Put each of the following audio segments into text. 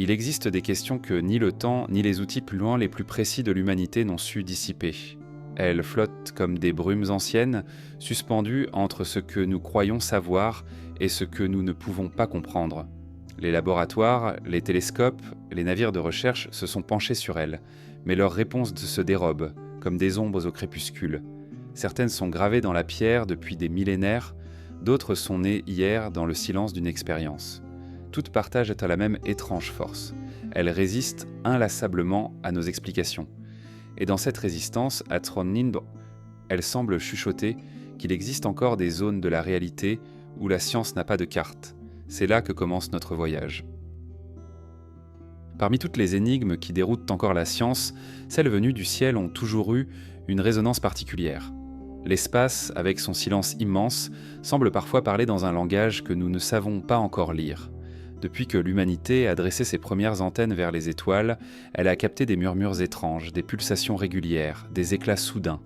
Il existe des questions que ni le temps, ni les outils plus loin les plus précis de l'humanité n'ont su dissiper. Elles flottent comme des brumes anciennes, suspendues entre ce que nous croyons savoir et ce que nous ne pouvons pas comprendre. Les laboratoires, les télescopes, les navires de recherche se sont penchés sur elles, mais leurs réponses se dérobent, comme des ombres au crépuscule. Certaines sont gravées dans la pierre depuis des millénaires, d'autres sont nées hier dans le silence d'une expérience. Toutes partagent la même étrange force. Elles résistent inlassablement à nos explications. Et dans cette résistance, à Trondheim, elle semble chuchoter qu'il existe encore des zones de la réalité où la science n'a pas de carte. C'est là que commence notre voyage. Parmi toutes les énigmes qui déroutent encore la science, celles venues du ciel ont toujours eu une résonance particulière. L'espace, avec son silence immense, semble parfois parler dans un langage que nous ne savons pas encore lire. Depuis que l'humanité a dressé ses premières antennes vers les étoiles, elle a capté des murmures étranges, des pulsations régulières, des éclats soudains.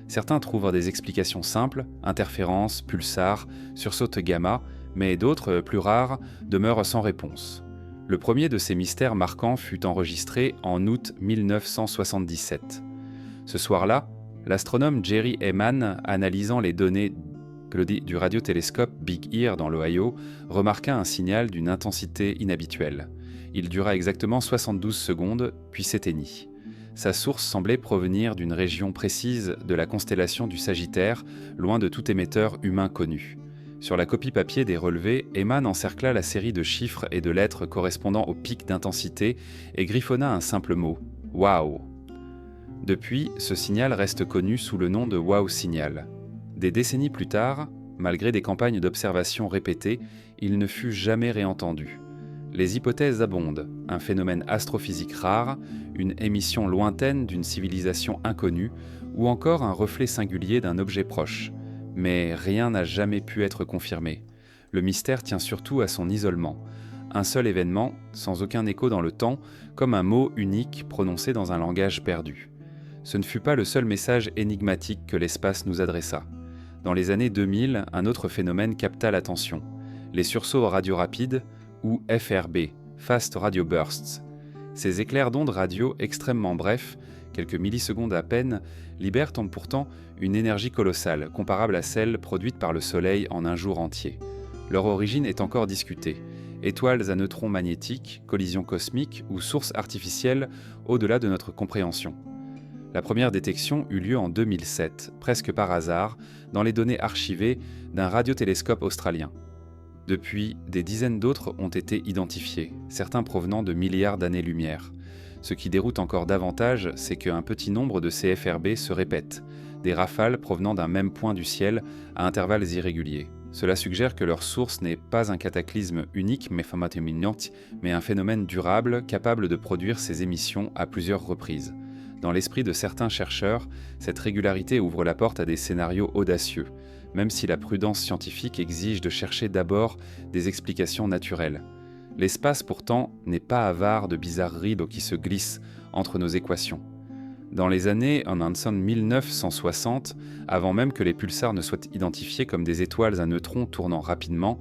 Certains trouvent des explications simples, interférences, pulsars, sursautes gamma, mais d'autres, plus rares, demeurent sans réponse. Le premier de ces mystères marquants fut enregistré en août 1977. Ce soir-là, l'astronome Jerry Heyman, analysant les données du radiotélescope Big Ear dans l'Ohio, remarqua un signal d'une intensité inhabituelle. Il dura exactement 72 secondes, puis s'éteignit. Sa source semblait provenir d'une région précise de la constellation du Sagittaire, loin de tout émetteur humain connu. Sur la copie papier des relevés, Heyman encercla la série de chiffres et de lettres correspondant au pic d'intensité et griffonna un simple mot « Wow ». Depuis, ce signal reste connu sous le nom de Wow Signal. Des décennies plus tard, malgré des campagnes d'observation répétées, il ne fut jamais réentendu. Les hypothèses abondent, un phénomène astrophysique rare, une émission lointaine d'une civilisation inconnue, ou encore un reflet singulier d'un objet proche. Mais rien n'a jamais pu être confirmé. Le mystère tient surtout à son isolement. Un seul événement, sans aucun écho dans le temps, comme un mot unique prononcé dans un langage perdu. Ce ne fut pas le seul message énigmatique que l'espace nous adressa. Dans les années 2000, un autre phénomène capta l'attention. Les sursauts radio rapides, ou FRB, Fast Radio Bursts. Ces éclairs d'ondes radio extrêmement brefs, quelques millisecondes à peine, libèrent pourtant une énergie colossale, comparable à celle produite par le Soleil en un jour entier. Leur origine est encore discutée. Étoiles à neutrons magnétiques, collisions cosmiques ou sources artificielles au-delà de notre compréhension. La première détection eut lieu en 2007, presque par hasard, dans les données archivées d'un radiotélescope australien. Depuis, des dizaines d'autres ont été identifiés, certains provenant de milliards d'années-lumière. Ce qui déroute encore davantage, c'est qu'un petit nombre de ces FRB se répètent, des rafales provenant d'un même point du ciel à intervalles irréguliers. Cela suggère que leur source n'est pas un cataclysme unique, mais un phénomène durable capable de produire ces émissions à plusieurs reprises. Dans l'esprit de certains chercheurs, cette régularité ouvre la porte à des scénarios audacieux, même si la prudence scientifique exige de chercher d'abord des explications naturelles. L'espace, pourtant, n'est pas avare de bizarreries qui se glissent entre nos équations. Dans les années 1960, avant même que les pulsars ne soient identifiés comme des étoiles à neutrons tournant rapidement,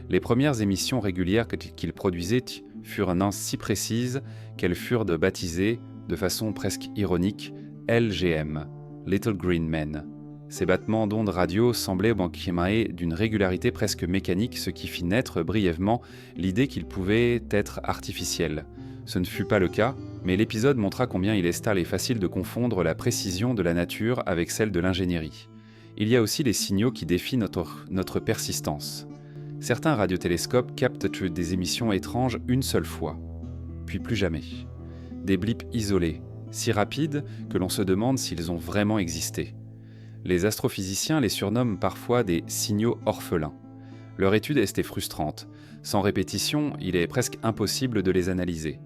les premières émissions régulières qu'ils produisaient furent si précises qu'elles furent baptisées, de façon presque ironique, LGM, Little Green Men. Ces battements d'ondes radio semblaient émaner d'une régularité presque mécanique, ce qui fit naître brièvement l'idée qu'ils pouvaient être artificiels. Ce ne fut pas le cas, mais l'épisode montra combien il est facile de confondre la précision de la nature avec celle de l'ingénierie. Il y a aussi les signaux qui défient notre persistance. Certains radiotélescopes captent des émissions étranges une seule fois, puis plus jamais. Des blips isolés, si rapides que l'on se demande s'ils ont vraiment existé. Les astrophysiciens les surnomment parfois des signaux orphelins. Leur étude est frustrante. Sans répétition, il est presque impossible de les analyser.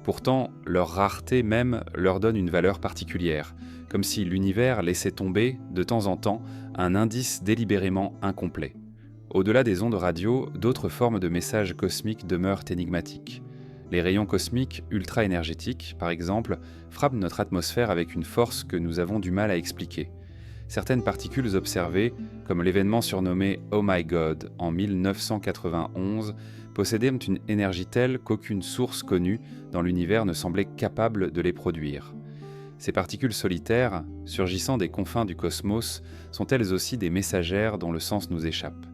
Pourtant, leur rareté même leur donne une valeur particulière, comme si l'univers laissait tomber, de temps en temps, un indice délibérément incomplet. Au-delà des ondes radio, d'autres formes de messages cosmiques demeurent énigmatiques. Les rayons cosmiques ultra-énergétiques, par exemple, frappent notre atmosphère avec une force que nous avons du mal à expliquer. certaines particules observées, comme l'événement surnommé Oh My God en 1991, possédaient une énergie telle qu'aucune source connue dans l'univers ne semblait capable de les produire. Ces particules solitaires, surgissant des confins du cosmos, sont elles aussi des messagères dont le sens nous échappe.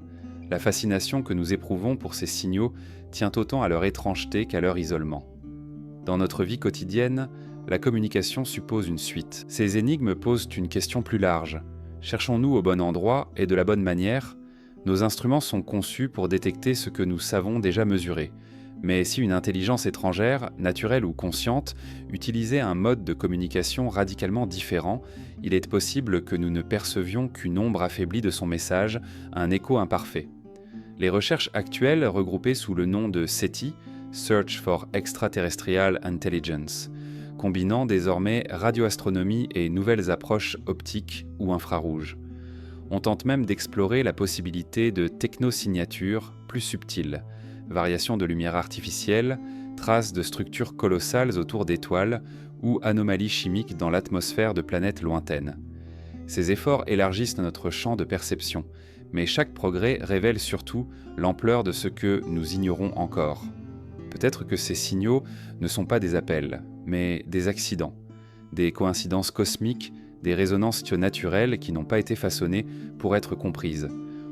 La fascination que nous éprouvons pour ces signaux tient autant à leur étrangeté qu'à leur isolement. Dans notre vie quotidienne, la communication suppose une suite. Ces énigmes posent une question plus large. Cherchons-nous au bon endroit et de la bonne manière ? Nos instruments sont conçus pour détecter ce que nous savons déjà mesurer. Mais si une intelligence étrangère, naturelle ou consciente, utilisait un mode de communication radicalement différent, il est possible que nous ne percevions qu'une ombre affaiblie de son message, un écho imparfait. Les recherches actuelles, regroupées sous le nom de SETI, Search for Extraterrestrial Intelligence, combinant désormais radioastronomie et nouvelles approches optiques ou infrarouges. On tente même d'explorer la possibilité de technosignatures plus subtiles, variations de lumière artificielle, traces de structures colossales autour d'étoiles ou anomalies chimiques dans l'atmosphère de planètes lointaines. Ces efforts élargissent notre champ de perception, mais chaque progrès révèle surtout l'ampleur de ce que nous ignorons encore. Peut-être que ces signaux ne sont pas des appels, mais des accidents, des coïncidences cosmiques, des résonances naturelles qui n'ont pas été façonnées pour être comprises.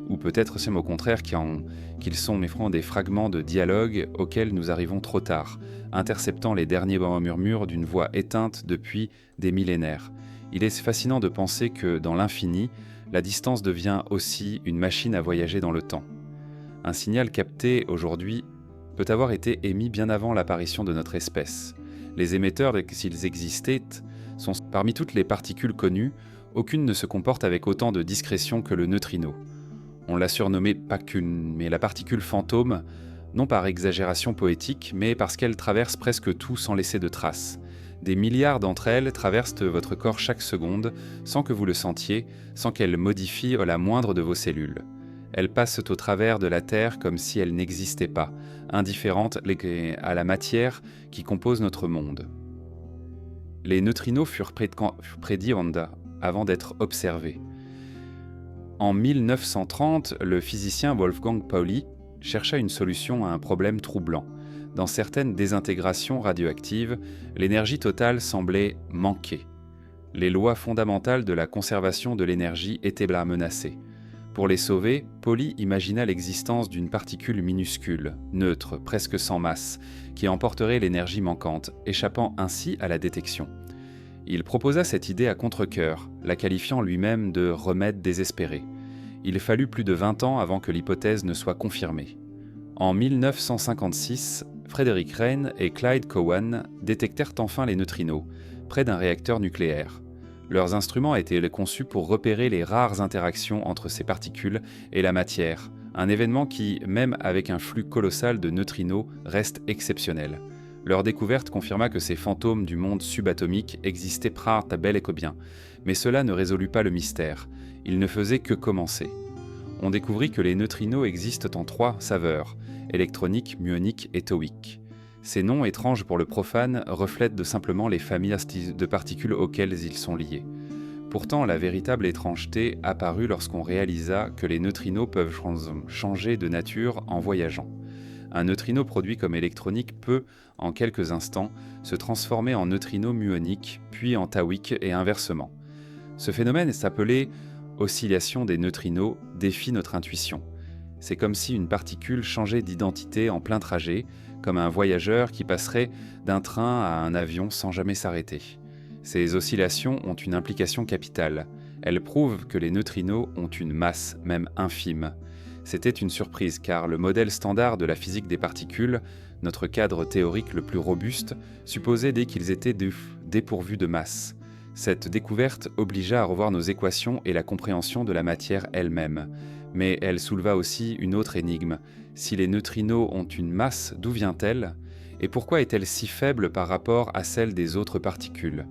Ou peut-être c'est au contraire qu'ils sont des fragments de dialogue auxquels nous arrivons trop tard, interceptant les derniers murmures d'une voix éteinte depuis des millénaires. Il est fascinant de penser que, dans l'infini, la distance devient aussi une machine à voyager dans le temps. Un signal capté aujourd'hui peut avoir été émis bien avant l'apparition de notre espèce. Les émetteurs, s'ils existaient, sont parmi toutes les particules connues, aucune ne se comporte avec autant de discrétion que le neutrino. On l'a surnommé Pacune, mais la particule fantôme, non par exagération poétique, mais parce qu'elle traverse presque tout sans laisser de traces. Des milliards d'entre elles traversent votre corps chaque seconde, sans que vous le sentiez, sans qu'elles modifient la moindre de vos cellules. Elles passent au travers de la Terre comme si elle n'existait pas, indifférentes à la matière qui compose notre monde. Les neutrinos furent prédits avant d'être observés. En 1930, le physicien Wolfgang Pauli chercha une solution à un problème troublant. Dans certaines désintégrations radioactives, l'énergie totale semblait manquer. Les lois fondamentales de la conservation de l'énergie étaient menacées. Pour les sauver, Pauli imagina l'existence d'une particule minuscule, neutre, presque sans masse, qui emporterait l'énergie manquante, échappant ainsi à la détection. Il proposa cette idée à contre-cœur, la qualifiant lui-même de « remède désespéré ». Il fallut plus de 20 ans avant que l'hypothèse ne soit confirmée. En 1956, Frederick Rein et Clyde Cowan détectèrent enfin les neutrinos, près d'un réacteur nucléaire. Leurs instruments étaient conçus pour repérer les rares interactions entre ces particules et la matière, un événement qui, même avec un flux colossal de neutrinos, reste exceptionnel. Leur découverte confirma que ces fantômes du monde subatomique existaient bel et bien, mais cela ne résolut pas le mystère, il ne faisait que commencer. On découvrit que les neutrinos existent en 3 saveurs, électronique, muonique et tauique. Ces noms étranges pour le profane reflètent simplement les familles de particules auxquelles ils sont liés. Pourtant, la véritable étrangeté apparut lorsqu'on réalisa que les neutrinos peuvent changer de nature en voyageant. Un neutrino produit comme électronique peut, en quelques instants, se transformer en neutrino muonique, puis en tauique et inversement. Ce phénomène s'appelé oscillation des neutrinos défie notre intuition. C'est comme si une particule changeait d'identité en plein trajet, comme un voyageur qui passerait d'un train à un avion sans jamais s'arrêter. Ces oscillations ont une implication capitale. Elles prouvent que les neutrinos ont une masse, même infime. C'était une surprise car le modèle standard de la physique des particules, notre cadre théorique le plus robuste, supposait dès qu'ils étaient dépourvus de masse. Cette découverte obligea à revoir nos équations et la compréhension de la matière elle-même. Mais elle souleva aussi une autre énigme. Si les neutrinos ont une masse, d'où vient-elle ? Et pourquoi est-elle si faible par rapport à celle des autres particules ?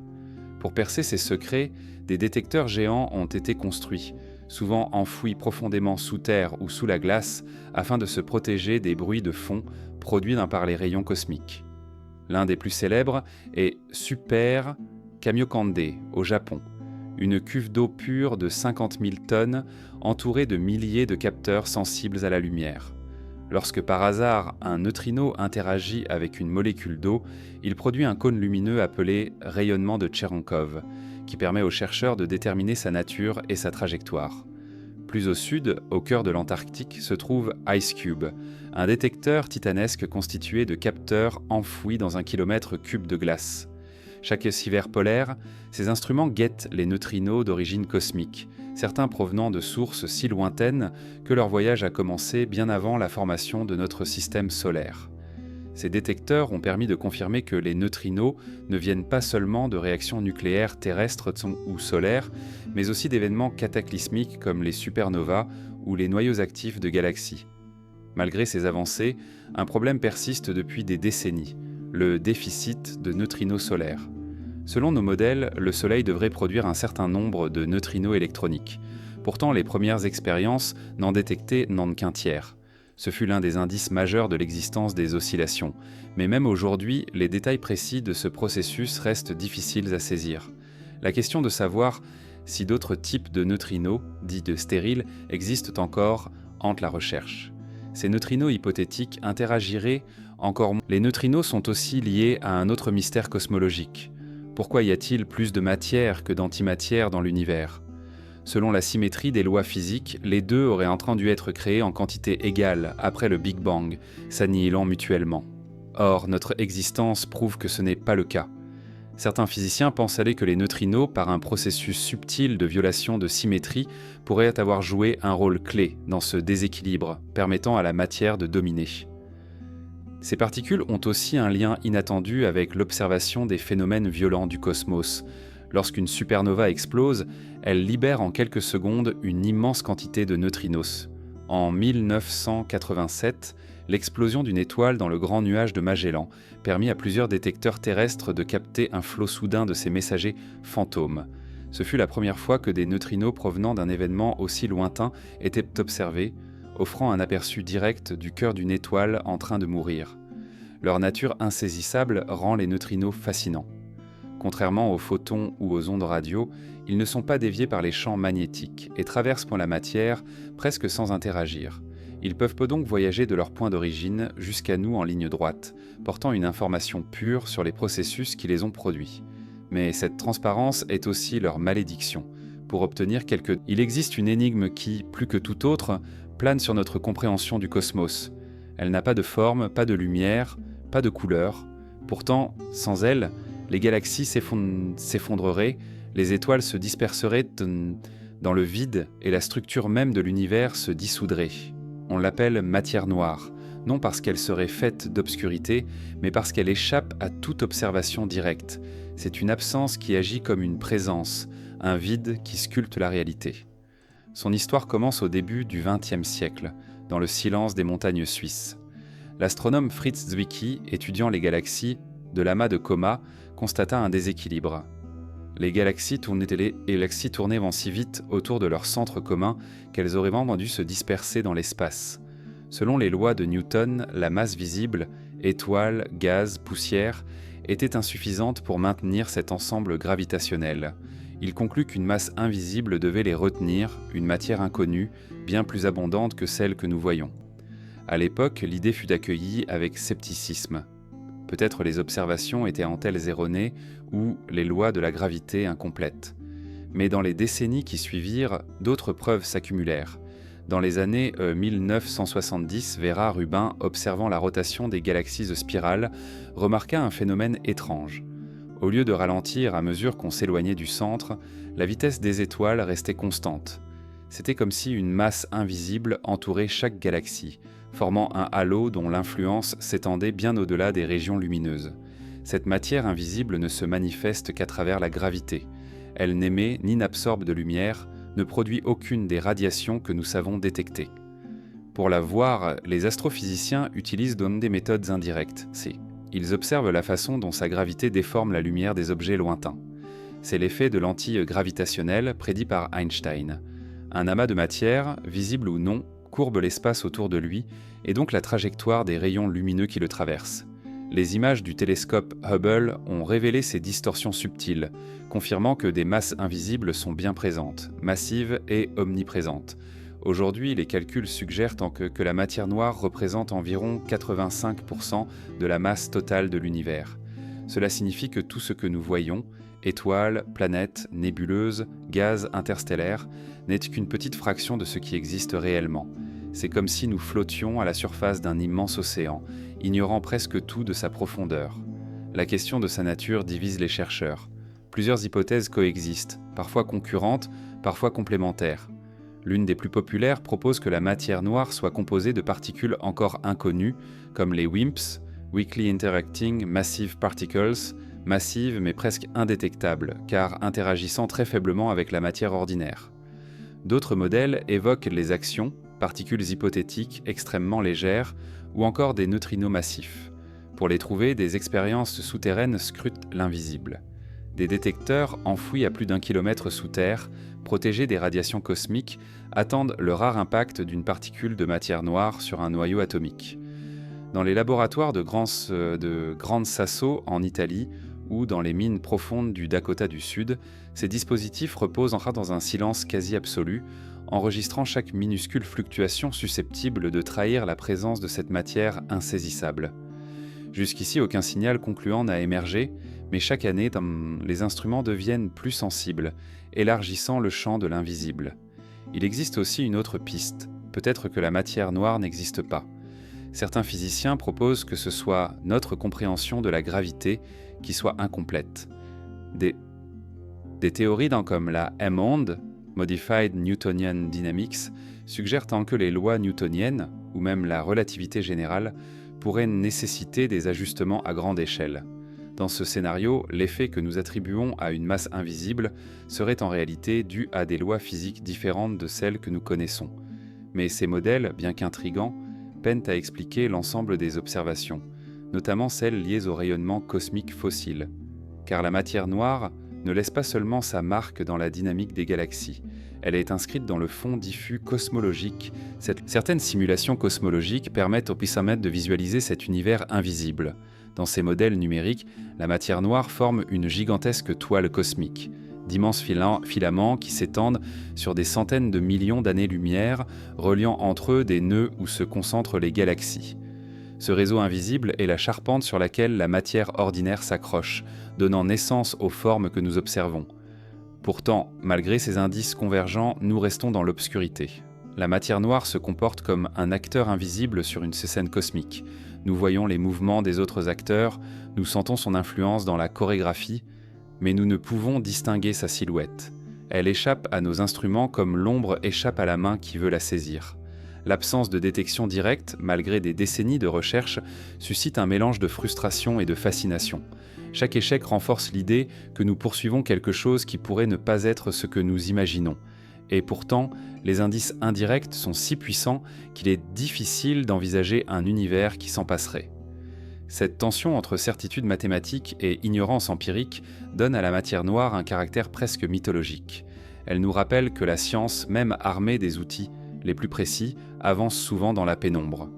Pour percer ces secrets, des détecteurs géants ont été construits, souvent enfouis profondément sous terre ou sous la glace, afin de se protéger des bruits de fond produits par les rayons cosmiques. L'un des plus célèbres est Super Kamiokande, au Japon, une cuve d'eau pure de 50 000 tonnes entourée de milliers de capteurs sensibles à la lumière. Lorsque par hasard un neutrino interagit avec une molécule d'eau, il produit un cône lumineux appelé rayonnement de Cherenkov, qui permet aux chercheurs de déterminer sa nature et sa trajectoire. Plus au sud, au cœur de l'Antarctique, se trouve IceCube, un détecteur titanesque constitué de capteurs enfouis dans 1 kilomètre cube de glace. Chaque hiver polaire, ces instruments guettent les neutrinos d'origine cosmique, certains provenant de sources si lointaines que leur voyage a commencé bien avant la formation de notre système solaire. Ces détecteurs ont permis de confirmer que les neutrinos ne viennent pas seulement de réactions nucléaires terrestres ou solaires, mais aussi d'événements cataclysmiques comme les supernovas ou les noyaux actifs de galaxies. Malgré ces avancées, un problème persiste depuis des décennies, le déficit de neutrinos solaires. Selon nos modèles, le Soleil devrait produire un certain nombre de neutrinos électroniques. Pourtant, les premières expériences n'en détectaient qu'un tiers. Ce fut l'un des indices majeurs de l'existence des oscillations. Mais même aujourd'hui, les détails précis de ce processus restent difficiles à saisir. La question de savoir si d'autres types de neutrinos, dits de stériles, existent encore, hante la recherche. Ces neutrinos hypothétiques interagiraient encore moins. Les neutrinos sont aussi liés à un autre mystère cosmologique. Pourquoi y a-t-il plus de matière que d'antimatière dans l'univers ? Selon la symétrie des lois physiques, les deux auraient entendu être créés en quantité égale après le Big Bang, s'annihilant mutuellement. Or, notre existence prouve que ce n'est pas le cas. Certains physiciens pensent aller que les neutrinos, par un processus subtil de violation de symétrie, pourraient avoir joué un rôle clé dans ce déséquilibre, permettant à la matière de dominer. Ces particules ont aussi un lien inattendu avec l'observation des phénomènes violents du cosmos. Lorsqu'une supernova explose, elle libère en quelques secondes une immense quantité de neutrinos. En 1987, l'explosion d'une étoile dans le grand nuage de Magellan permit à plusieurs détecteurs terrestres de capter un flot soudain de ces messagers fantômes. Ce fut la première fois que des neutrinos provenant d'un événement aussi lointain étaient observés, offrant un aperçu direct du cœur d'une étoile en train de mourir. Leur nature insaisissable rend les neutrinos fascinants. Contrairement aux photons ou aux ondes radio, ils ne sont pas déviés par les champs magnétiques et traversent la matière presque sans interagir. Ils peuvent donc voyager de leur point d'origine jusqu'à nous en ligne droite, portant une information pure sur les processus qui les ont produits. Mais cette transparence est aussi leur malédiction. Pour obtenir Il existe une énigme qui, plus que toute autre, plane sur notre compréhension du cosmos. Elle n'a pas de forme, pas de lumière, pas de couleur. Pourtant, sans elle, les galaxies s'effondreraient, les étoiles se disperseraient dans le vide et la structure même de l'univers se dissoudrait. On l'appelle matière noire, non parce qu'elle serait faite d'obscurité, mais parce qu'elle échappe à toute observation directe. C'est une absence qui agit comme une présence, un vide qui sculpte la réalité. Son histoire commence au début du XXe siècle, dans le silence des montagnes suisses. L'astronome Fritz Zwicky, étudiant les galaxies de l'amas de Coma, constata un déséquilibre. Les galaxies tournaient si vite autour de leur centre commun qu'elles auraient vraiment dû se disperser dans l'espace. Selon les lois de Newton, la masse visible, étoiles, gaz, poussière, était insuffisante pour maintenir cet ensemble gravitationnel. Il conclut qu'une masse invisible devait les retenir, une matière inconnue, bien plus abondante que celle que nous voyons. À l'époque, l'idée fut accueillie avec scepticisme. Peut-être les observations étaient-elles erronées ou les lois de la gravité incomplètes. Mais dans les décennies qui suivirent, d'autres preuves s'accumulèrent. Dans les années 1970, Vera Rubin, observant la rotation des galaxies spirales, remarqua un phénomène étrange. Au lieu de ralentir à mesure qu'on s'éloignait du centre, la vitesse des étoiles restait constante. C'était comme si une masse invisible entourait chaque galaxie, formant un halo dont l'influence s'étendait bien au-delà des régions lumineuses. Cette matière invisible ne se manifeste qu'à travers la gravité. Elle n'émet ni n'absorbe de lumière, ne produit aucune des radiations que nous savons détecter. Pour la voir, les astrophysiciens utilisent donc des méthodes indirectes. Ils observent la façon dont sa gravité déforme la lumière des objets lointains. C'est l'effet de l'anti gravitationnel prédit par Einstein. Un amas de matière, visible ou non, courbe l'espace autour de lui et donc la trajectoire des rayons lumineux qui le traversent. Les images du télescope Hubble ont révélé ces distorsions subtiles, confirmant que des masses invisibles sont bien présentes, massives et omniprésentes. Aujourd'hui, les calculs suggèrent que la matière noire représente environ 85% de la masse totale de l'univers. Cela signifie que tout ce que nous voyons, étoiles, planètes, nébuleuses, gaz interstellaires, n'est qu'une petite fraction de ce qui existe réellement. C'est comme si nous flottions à la surface d'un immense océan, ignorant presque tout de sa profondeur. La question de sa nature divise les chercheurs. Plusieurs hypothèses coexistent, parfois concurrentes, parfois complémentaires. L'une des plus populaires propose que la matière noire soit composée de particules encore inconnues, comme les WIMPs, Weakly Interacting Massive Particles, massives mais presque indétectables, car interagissant très faiblement avec la matière ordinaire. D'autres modèles évoquent les actions, particules hypothétiques extrêmement légères, ou encore des neutrinos massifs. Pour les trouver, des expériences souterraines scrutent l'invisible. Des détecteurs enfouis à plus d'1 kilomètre sous terre, protégés des radiations cosmiques, attendent le rare impact d'une particule de matière noire sur un noyau atomique. Dans les laboratoires de Gran Sasso en Italie ou dans les mines profondes du Dakota du Sud, ces dispositifs reposent enfin dans un silence quasi absolu, enregistrant chaque minuscule fluctuation susceptible de trahir la présence de cette matière insaisissable. Jusqu'ici, aucun signal concluant n'a émergé, mais chaque année, les instruments deviennent plus sensibles, élargissant le champ de l'invisible. Il existe aussi une autre piste, peut-être que la matière noire n'existe pas. Certains physiciens proposent que ce soit notre compréhension de la gravité qui soit incomplète. Des théories comme la Hammond, Modified Newtonian Dynamics, suggèrent que les lois newtoniennes, ou même la relativité générale, pourraient nécessiter des ajustements à grande échelle. Dans ce scénario, l'effet que nous attribuons à une masse invisible serait en réalité dû à des lois physiques différentes de celles que nous connaissons. Mais ces modèles, bien qu'intrigants, peinent à expliquer l'ensemble des observations, notamment celles liées au rayonnement cosmique fossile. Car la matière noire ne laisse pas seulement sa marque dans la dynamique des galaxies, elle est inscrite dans le fond diffus cosmologique. Certaines simulations cosmologiques permettent aux puissamètres de visualiser cet univers invisible. Dans ces modèles numériques, la matière noire forme une gigantesque toile cosmique, d'immenses filaments qui s'étendent sur des centaines de millions d'années-lumière, reliant entre eux des nœuds où se concentrent les galaxies. Ce réseau invisible est la charpente sur laquelle la matière ordinaire s'accroche, donnant naissance aux formes que nous observons. Pourtant, malgré ces indices convergents, nous restons dans l'obscurité. La matière noire se comporte comme un acteur invisible sur une scène cosmique. Nous voyons les mouvements des autres acteurs, nous sentons son influence dans la chorégraphie, mais nous ne pouvons distinguer sa silhouette. Elle échappe à nos instruments comme l'ombre échappe à la main qui veut la saisir. L'absence de détection directe, malgré des décennies de recherche, suscite un mélange de frustration et de fascination. Chaque échec renforce l'idée que nous poursuivons quelque chose qui pourrait ne pas être ce que nous imaginons. Et pourtant, les indices indirects sont si puissants qu'il est difficile d'envisager un univers qui s'en passerait. Cette tension entre certitude mathématique et ignorance empirique donne à la matière noire un caractère presque mythologique. Elle nous rappelle que la science, même armée des outils les plus précis, avance souvent dans la pénombre.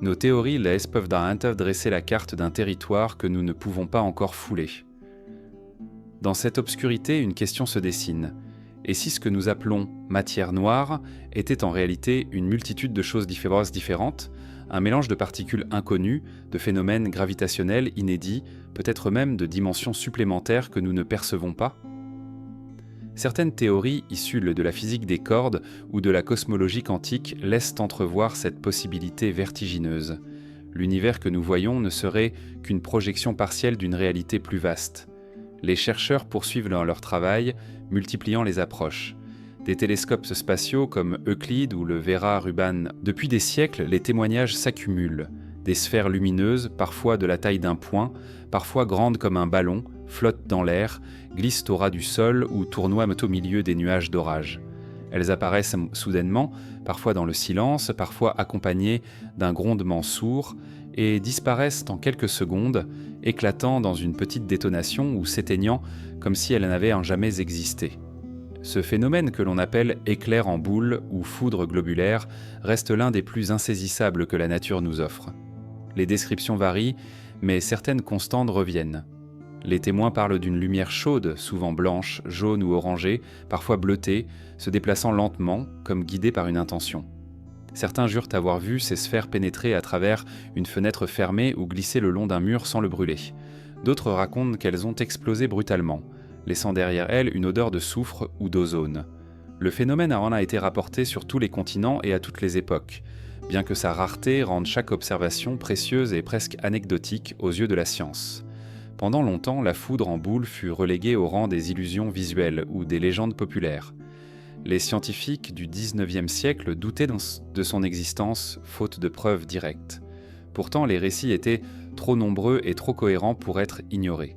Nos théories peuvent dresser la carte d'un territoire que nous ne pouvons pas encore fouler. Dans cette obscurité, une question se dessine. Et si ce que nous appelons matière noire était en réalité une multitude de choses différentes, un mélange de particules inconnues, de phénomènes gravitationnels inédits, peut-être même de dimensions supplémentaires que nous ne percevons pas ? Certaines théories issues de la physique des cordes ou de la cosmologie quantique laissent entrevoir cette possibilité vertigineuse. L'univers que nous voyons ne serait qu'une projection partielle d'une réalité plus vaste. Les chercheurs poursuivent leur travail, multipliant les approches. Des télescopes spatiaux comme Euclide ou le Vera Rubin. Depuis des siècles, les témoignages s'accumulent. Des sphères lumineuses, parfois de la taille d'un poing, parfois grandes comme un ballon, flottent dans l'air, glissent au ras du sol ou tournoient au milieu des nuages d'orage. Elles apparaissent soudainement, parfois dans le silence, parfois accompagnées d'un grondement sourd, et disparaissent en quelques secondes, éclatant dans une petite détonation ou s'éteignant comme si elles n'avaient jamais existé. Ce phénomène que l'on appelle éclair en boule ou foudre globulaire reste l'un des plus insaisissables que la nature nous offre. Les descriptions varient, mais certaines constantes reviennent. Les témoins parlent d'une lumière chaude, souvent blanche, jaune ou orangée, parfois bleutée, se déplaçant lentement, comme guidée par une intention. Certains jurent avoir vu ces sphères pénétrer à travers une fenêtre fermée ou glisser le long d'un mur sans le brûler. D'autres racontent qu'elles ont explosé brutalement, laissant derrière elles une odeur de soufre ou d'ozone. Le phénomène en a été rapporté sur tous les continents et à toutes les époques, bien que sa rareté rende chaque observation précieuse et presque anecdotique aux yeux de la science. Pendant longtemps, la foudre en boule fut reléguée au rang des illusions visuelles ou des légendes populaires. Les scientifiques du XIXe siècle doutaient de son existence, faute de preuves directes. Pourtant, les récits étaient trop nombreux et trop cohérents pour être ignorés.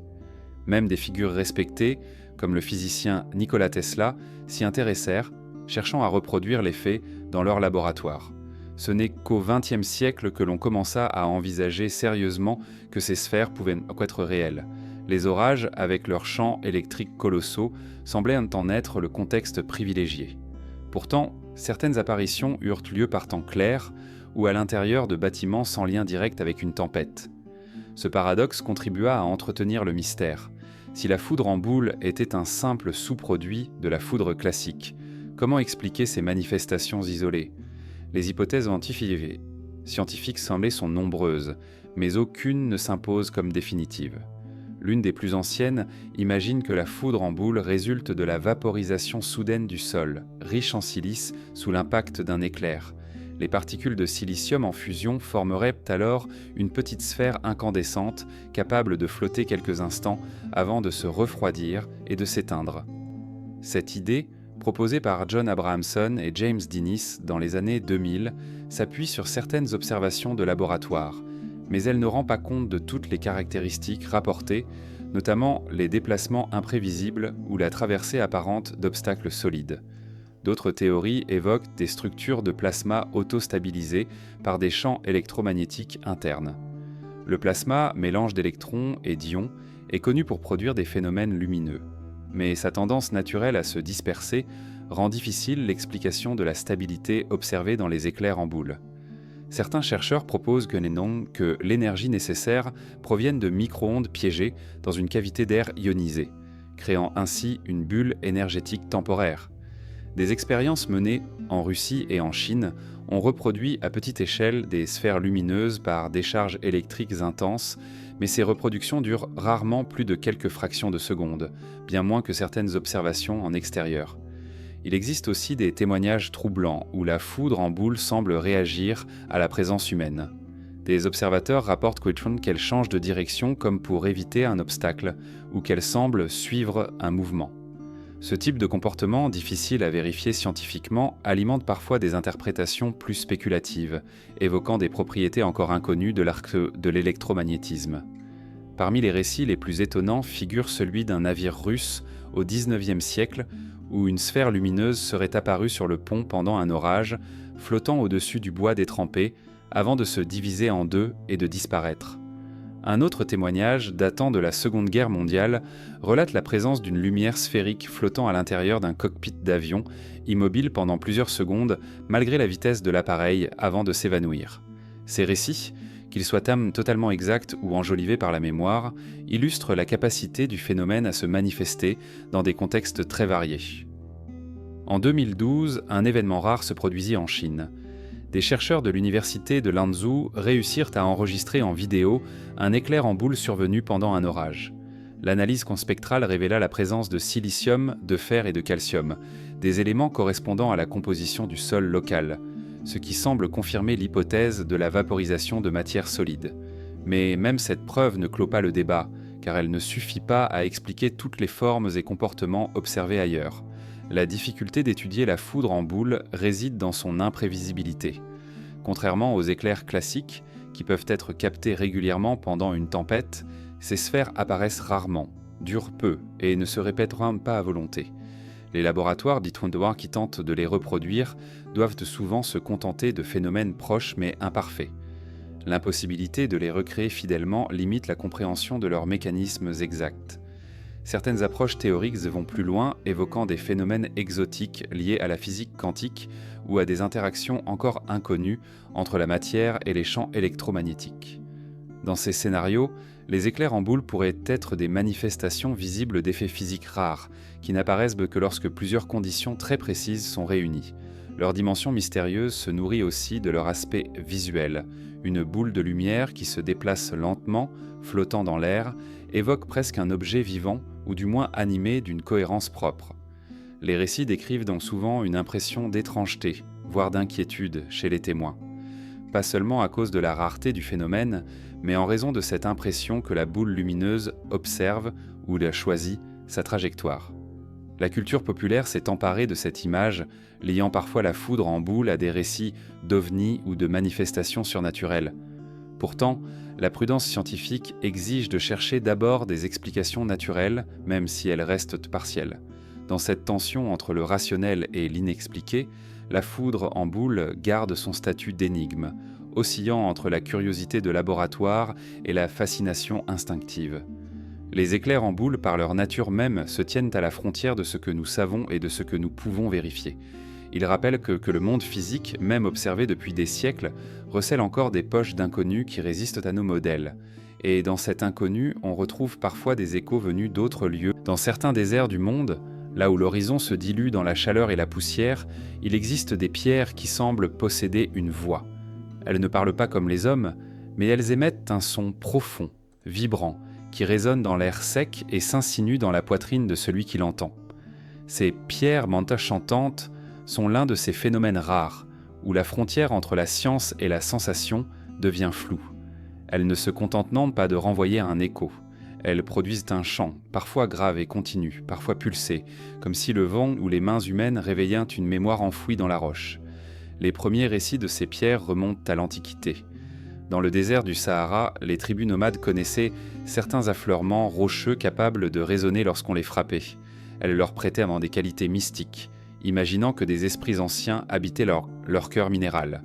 Même des figures respectées, comme le physicien Nikola Tesla, s'y intéressèrent, cherchant à reproduire les faits dans leur laboratoire. Ce n'est qu'au XXe siècle que l'on commença à envisager sérieusement que ces sphères pouvaient être réelles. Les orages, avec leurs champs électriques colossaux, semblaient en être le contexte privilégié. Pourtant, certaines apparitions eurent lieu par temps clair ou à l'intérieur de bâtiments sans lien direct avec une tempête. Ce paradoxe contribua à entretenir le mystère. Si la foudre en boule était un simple sous-produit de la foudre classique, comment expliquer ces manifestations isolées ? Les hypothèses scientifiques semblées sont nombreuses, mais aucune ne s'impose comme définitive. L'une des plus anciennes imagine que la foudre en boule résulte de la vaporisation soudaine du sol, riche en silice, sous l'impact d'un éclair. Les particules de silicium en fusion formeraient alors une petite sphère incandescente capable de flotter quelques instants avant de se refroidir et de s'éteindre. Cette idée, proposée par John Abrahamson et James Dennis dans les années 2000, s'appuie sur certaines observations de laboratoire, mais elle ne rend pas compte de toutes les caractéristiques rapportées, notamment les déplacements imprévisibles ou la traversée apparente d'obstacles solides. D'autres théories évoquent des structures de plasma auto-stabilisées par des champs électromagnétiques internes. Le plasma, mélange d'électrons et d'ions, est connu pour produire des phénomènes lumineux. Mais sa tendance naturelle à se disperser rend difficile l'explication de la stabilité observée dans les éclairs en boule. Certains chercheurs proposent que l'énergie nécessaire provienne de micro-ondes piégées dans une cavité d'air ionisé, créant ainsi une bulle énergétique temporaire. Des expériences menées en Russie et en Chine ont reproduit à petite échelle des sphères lumineuses par décharges électriques intenses, mais ces reproductions durent rarement plus de quelques fractions de seconde, bien moins que certaines observations en extérieur. Il existe aussi des témoignages troublants où la foudre en boule semble réagir à la présence humaine. Des observateurs rapportent qu'elle change de direction comme pour éviter un obstacle ou qu'elle semble suivre un mouvement. Ce type de comportement, difficile à vérifier scientifiquement, alimente parfois des interprétations plus spéculatives, évoquant des propriétés encore inconnues de l'électromagnétisme. Parmi les récits les plus étonnants figure celui d'un navire russe au XIXe siècle où une sphère lumineuse serait apparue sur le pont pendant un orage, flottant au-dessus du bois détrempé, avant de se diviser en deux et de disparaître. Un autre témoignage, datant de la Seconde Guerre mondiale, relate la présence d'une lumière sphérique flottant à l'intérieur d'un cockpit d'avion, immobile pendant plusieurs secondes, malgré la vitesse de l'appareil, avant de s'évanouir. Ces récits, qu'ils soient totalement exacts ou enjolivés par la mémoire, illustrent la capacité du phénomène à se manifester dans des contextes très variés. En 2012, un événement rare se produisit en Chine. Des chercheurs de l'université de Lanzhou réussirent à enregistrer en vidéo un éclair en boule survenu pendant un orage. L'analyse conspectrale révéla la présence de silicium, de fer et de calcium, des éléments correspondant à la composition du sol local, ce qui semble confirmer l'hypothèse de la vaporisation de matière solide. Mais même cette preuve ne clôt pas le débat, car elle ne suffit pas à expliquer toutes les formes et comportements observés ailleurs. La difficulté d'étudier la foudre en boule réside dans son imprévisibilité. Contrairement aux éclairs classiques, qui peuvent être captés régulièrement pendant une tempête, ces sphères apparaissent rarement, durent peu et ne se répéteront pas à volonté. Les laboratoires d'Itwonder qui tentent de les reproduire doivent souvent se contenter de phénomènes proches mais imparfaits. L'impossibilité de les recréer fidèlement limite la compréhension de leurs mécanismes exacts. Certaines approches théoriques vont plus loin, évoquant des phénomènes exotiques liés à la physique quantique ou à des interactions encore inconnues entre la matière et les champs électromagnétiques. Dans ces scénarios, les éclairs en boule pourraient être des manifestations visibles d'effets physiques rares, qui n'apparaissent que lorsque plusieurs conditions très précises sont réunies. Leur dimension mystérieuse se nourrit aussi de leur aspect visuel. Une boule de lumière qui se déplace lentement, flottant dans l'air, évoque presque un objet vivant ou du moins animé d'une cohérence propre. Les récits décrivent donc souvent une impression d'étrangeté, voire d'inquiétude chez les témoins. Pas seulement à cause de la rareté du phénomène, mais en raison de cette impression que la boule lumineuse observe ou la choisit sa trajectoire. La culture populaire s'est emparée de cette image, liant parfois la foudre en boule à des récits d'ovnis ou de manifestations surnaturelles. Pourtant, la prudence scientifique exige de chercher d'abord des explications naturelles, même si elles restent partielles. Dans cette tension entre le rationnel et l'inexpliqué, la foudre en boule garde son statut d'énigme, oscillant entre la curiosité de laboratoire et la fascination instinctive. Les éclairs en boule, par leur nature même, se tiennent à la frontière de ce que nous savons et de ce que nous pouvons vérifier. Ils rappellent que le monde physique, même observé depuis des siècles, recèle encore des poches d'inconnus qui résistent à nos modèles. Et dans cet inconnu, on retrouve parfois des échos venus d'autres lieux. Dans certains déserts du monde, là où l'horizon se dilue dans la chaleur et la poussière, il existe des pierres qui semblent posséder une voix. Elles ne parlent pas comme les hommes, mais elles émettent un son profond, vibrant, qui résonne dans l'air sec et s'insinue dans la poitrine de celui qui l'entend. Ces pierres mantas chantantes sont l'un de ces phénomènes rares, où la frontière entre la science et la sensation devient floue. Elles ne se contentent non pas de renvoyer un écho. Elles produisent un chant, parfois grave et continu, parfois pulsé, comme si le vent ou les mains humaines réveillaient une mémoire enfouie dans la roche. Les premiers récits de ces pierres remontent à l'Antiquité. Dans le désert du Sahara, les tribus nomades connaissaient certains affleurements rocheux capables de résonner lorsqu'on les frappait. Elles leur prêtaient des qualités mystiques, imaginant que des esprits anciens habitaient leur cœur minéral.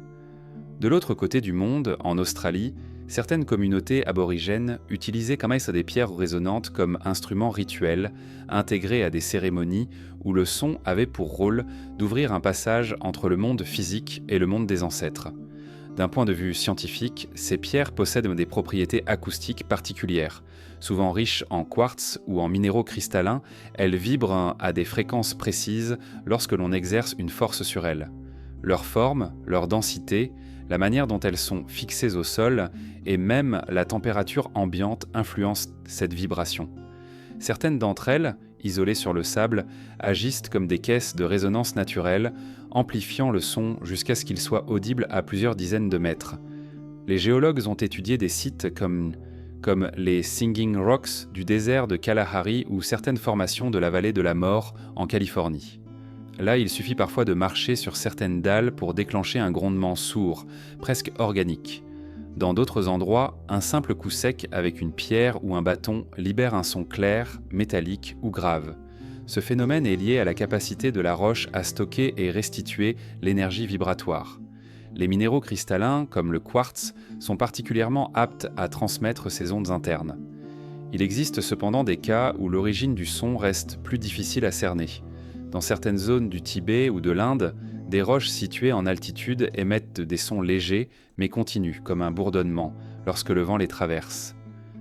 De l'autre côté du monde, en Australie, certaines communautés aborigènes utilisaient des pierres résonantes comme instruments rituels, intégrés à des cérémonies où le son avait pour rôle d'ouvrir un passage entre le monde physique et le monde des ancêtres. D'un point de vue scientifique, ces pierres possèdent des propriétés acoustiques particulières. Souvent riches en quartz ou en minéraux cristallins, elles vibrent à des fréquences précises lorsque l'on exerce une force sur elles. Leur forme, leur densité, la manière dont elles sont fixées au sol et même la température ambiante influencent cette vibration. Certaines d'entre elles, isolées sur le sable, agissent comme des caisses de résonance naturelle, amplifiant le son jusqu'à ce qu'il soit audible à plusieurs dizaines de mètres. Les géologues ont étudié des sites comme les Singing Rocks du désert de Kalahari ou certaines formations de la vallée de la Mort en Californie. Là, il suffit parfois de marcher sur certaines dalles pour déclencher un grondement sourd, presque organique. Dans d'autres endroits, un simple coup sec avec une pierre ou un bâton libère un son clair, métallique ou grave. Ce phénomène est lié à la capacité de la roche à stocker et restituer l'énergie vibratoire. Les minéraux cristallins, comme le quartz, sont particulièrement aptes à transmettre ces ondes internes. Il existe cependant des cas où l'origine du son reste plus difficile à cerner. Dans certaines zones du Tibet ou de l'Inde, des roches situées en altitude émettent des sons légers mais continus, comme un bourdonnement, lorsque le vent les traverse.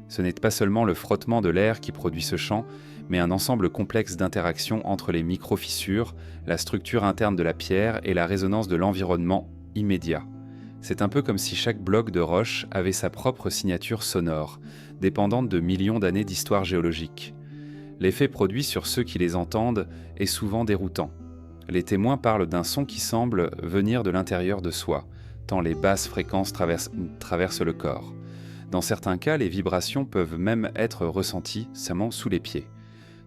Ce n'est pas seulement le frottement de l'air qui produit ce chant, mais un ensemble complexe d'interactions entre les micro-fissures, la structure interne de la pierre et la résonance de l'environnement immédiat. C'est un peu comme si chaque bloc de roche avait sa propre signature sonore, dépendante de millions d'années d'histoire géologique. L'effet produit sur ceux qui les entendent est souvent déroutant. Les témoins parlent d'un son qui semble venir de l'intérieur de soi, tant les basses fréquences traversent le corps. Dans certains cas, les vibrations peuvent même être ressenties seulement sous les pieds.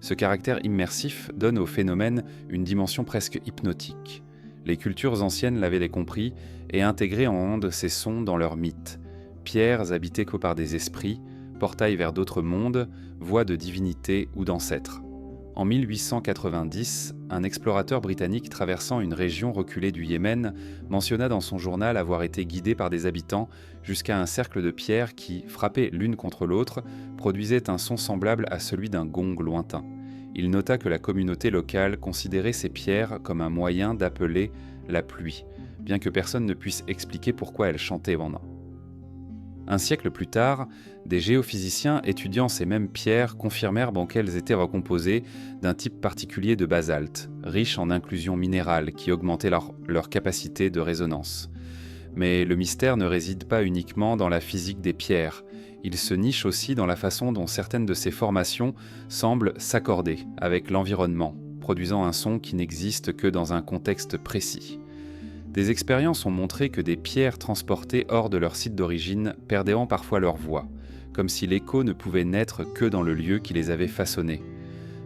Ce caractère immersif donne au phénomène une dimension presque hypnotique. Les cultures anciennes l'avaient compris et intégré en ondes ces sons dans leurs mythes. Pierres habitées que par des esprits, portail vers d'autres mondes, voies de divinités ou d'ancêtres. En 1890, un explorateur britannique traversant une région reculée du Yémen mentionna dans son journal avoir été guidé par des habitants jusqu'à un cercle de pierres qui, frappées l'une contre l'autre, produisaient un son semblable à celui d'un gong lointain. Il nota que la communauté locale considérait ces pierres comme un moyen d'appeler la pluie, bien que personne ne puisse expliquer pourquoi elles chantaient pendant. Un siècle plus tard, des géophysiciens étudiant ces mêmes pierres confirmèrent qu'elles étaient recomposées d'un type particulier de basalte, riche en inclusions minérales qui augmentaient leur capacité de résonance. Mais le mystère ne réside pas uniquement dans la physique des pierres, il se niche aussi dans la façon dont certaines de ces formations semblent s'accorder avec l'environnement, produisant un son qui n'existe que dans un contexte précis. Des expériences ont montré que des pierres transportées hors de leur site d'origine perdaient parfois leur voix, comme si l'écho ne pouvait naître que dans le lieu qui les avait façonnées.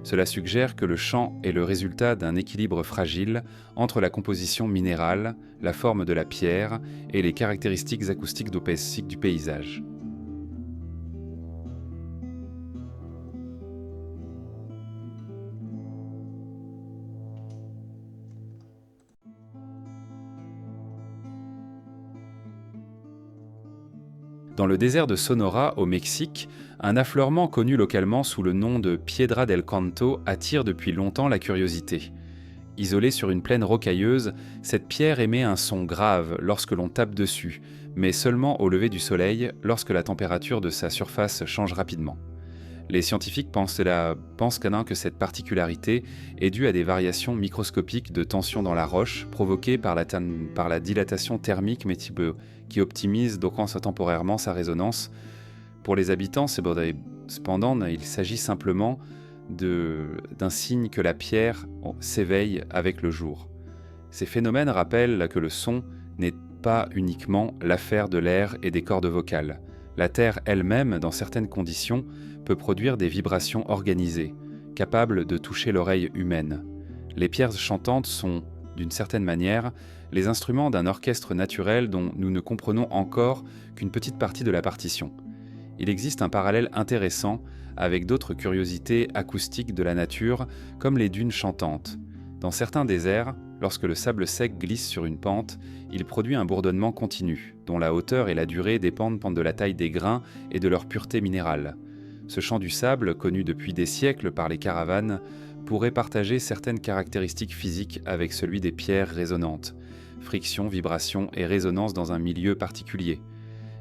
Cela suggère que le chant est le résultat d'un équilibre fragile entre la composition minérale, la forme de la pierre et les caractéristiques acoustiques du paysage. Dans le désert de Sonora, au Mexique, un affleurement connu localement sous le nom de Piedra del Canto attire depuis longtemps la curiosité. Isolée sur une plaine rocailleuse, cette pierre émet un son grave lorsque l'on tape dessus, mais seulement au lever du soleil lorsque la température de sa surface change rapidement. Les scientifiques pensent que cette particularité est due à des variations microscopiques de tension dans la roche provoquées par la dilatation thermique qui optimise temporairement sa résonance. Pour les habitants, cependant, il s'agit simplement d'un signe que la pierre s'éveille avec le jour. Ces phénomènes rappellent que le son n'est pas uniquement l'affaire de l'air et des cordes vocales. La Terre elle-même, dans certaines conditions, peut produire des vibrations organisées, capables de toucher l'oreille humaine. Les pierres chantantes sont, d'une certaine manière, les instruments d'un orchestre naturel dont nous ne comprenons encore qu'une petite partie de la partition. Il existe un parallèle intéressant avec d'autres curiosités acoustiques de la nature, comme les dunes chantantes. Dans certains déserts, lorsque le sable sec glisse sur une pente, il produit un bourdonnement continu, dont la hauteur et la durée dépendent de la taille des grains et de leur pureté minérale. Ce chant du sable, connu depuis des siècles par les caravanes, pourrait partager certaines caractéristiques physiques avec celui des pierres résonantes, friction, vibration et résonance dans un milieu particulier.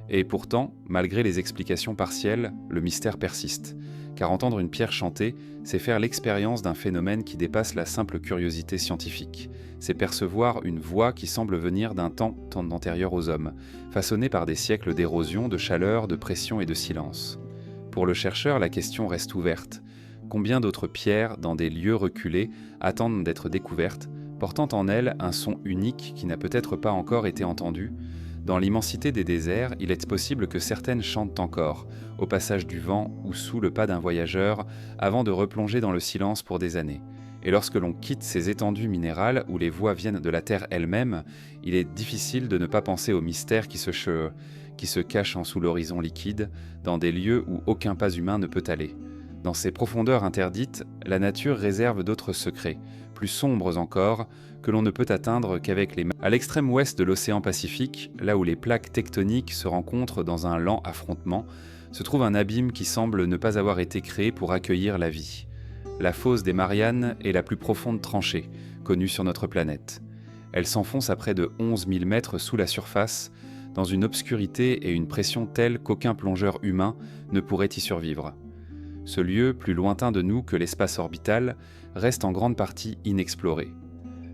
Et pourtant, malgré les explications partielles, le mystère persiste, car entendre une pierre chanter, c'est faire l'expérience d'un phénomène qui dépasse la simple curiosité scientifique. C'est percevoir une voix qui semble venir d'un temps antérieur aux hommes, façonnée par des siècles d'érosion, de chaleur, de pression et de silence. Pour le chercheur, la question reste ouverte. Combien d'autres pierres, dans des lieux reculés, attendent d'être découvertes, portant en elles un son unique qui n'a peut-être pas encore été entendu? Dans l'immensité des déserts, il est possible que certaines chantent encore, au passage du vent ou sous le pas d'un voyageur, avant de replonger dans le silence pour des années. Et lorsque l'on quitte ces étendues minérales où les voix viennent de la terre elle-même, il est difficile de ne pas penser au mystère qui se cache sous l'horizon liquide, dans des lieux où aucun pas humain ne peut aller. Dans ces profondeurs interdites, la nature réserve d'autres secrets, plus sombres encore, que l'on ne peut atteindre qu'avec les mains. À l'extrême ouest de l'océan Pacifique, là où les plaques tectoniques se rencontrent dans un lent affrontement, se trouve un abîme qui semble ne pas avoir été créé pour accueillir la vie. La fosse des Mariannes est la plus profonde tranchée, connue sur notre planète. Elle s'enfonce à près de 11 000 mètres sous la surface, dans une obscurité et une pression telles qu'aucun plongeur humain ne pourrait y survivre. Ce lieu, plus lointain de nous que l'espace orbital, reste en grande partie inexploré.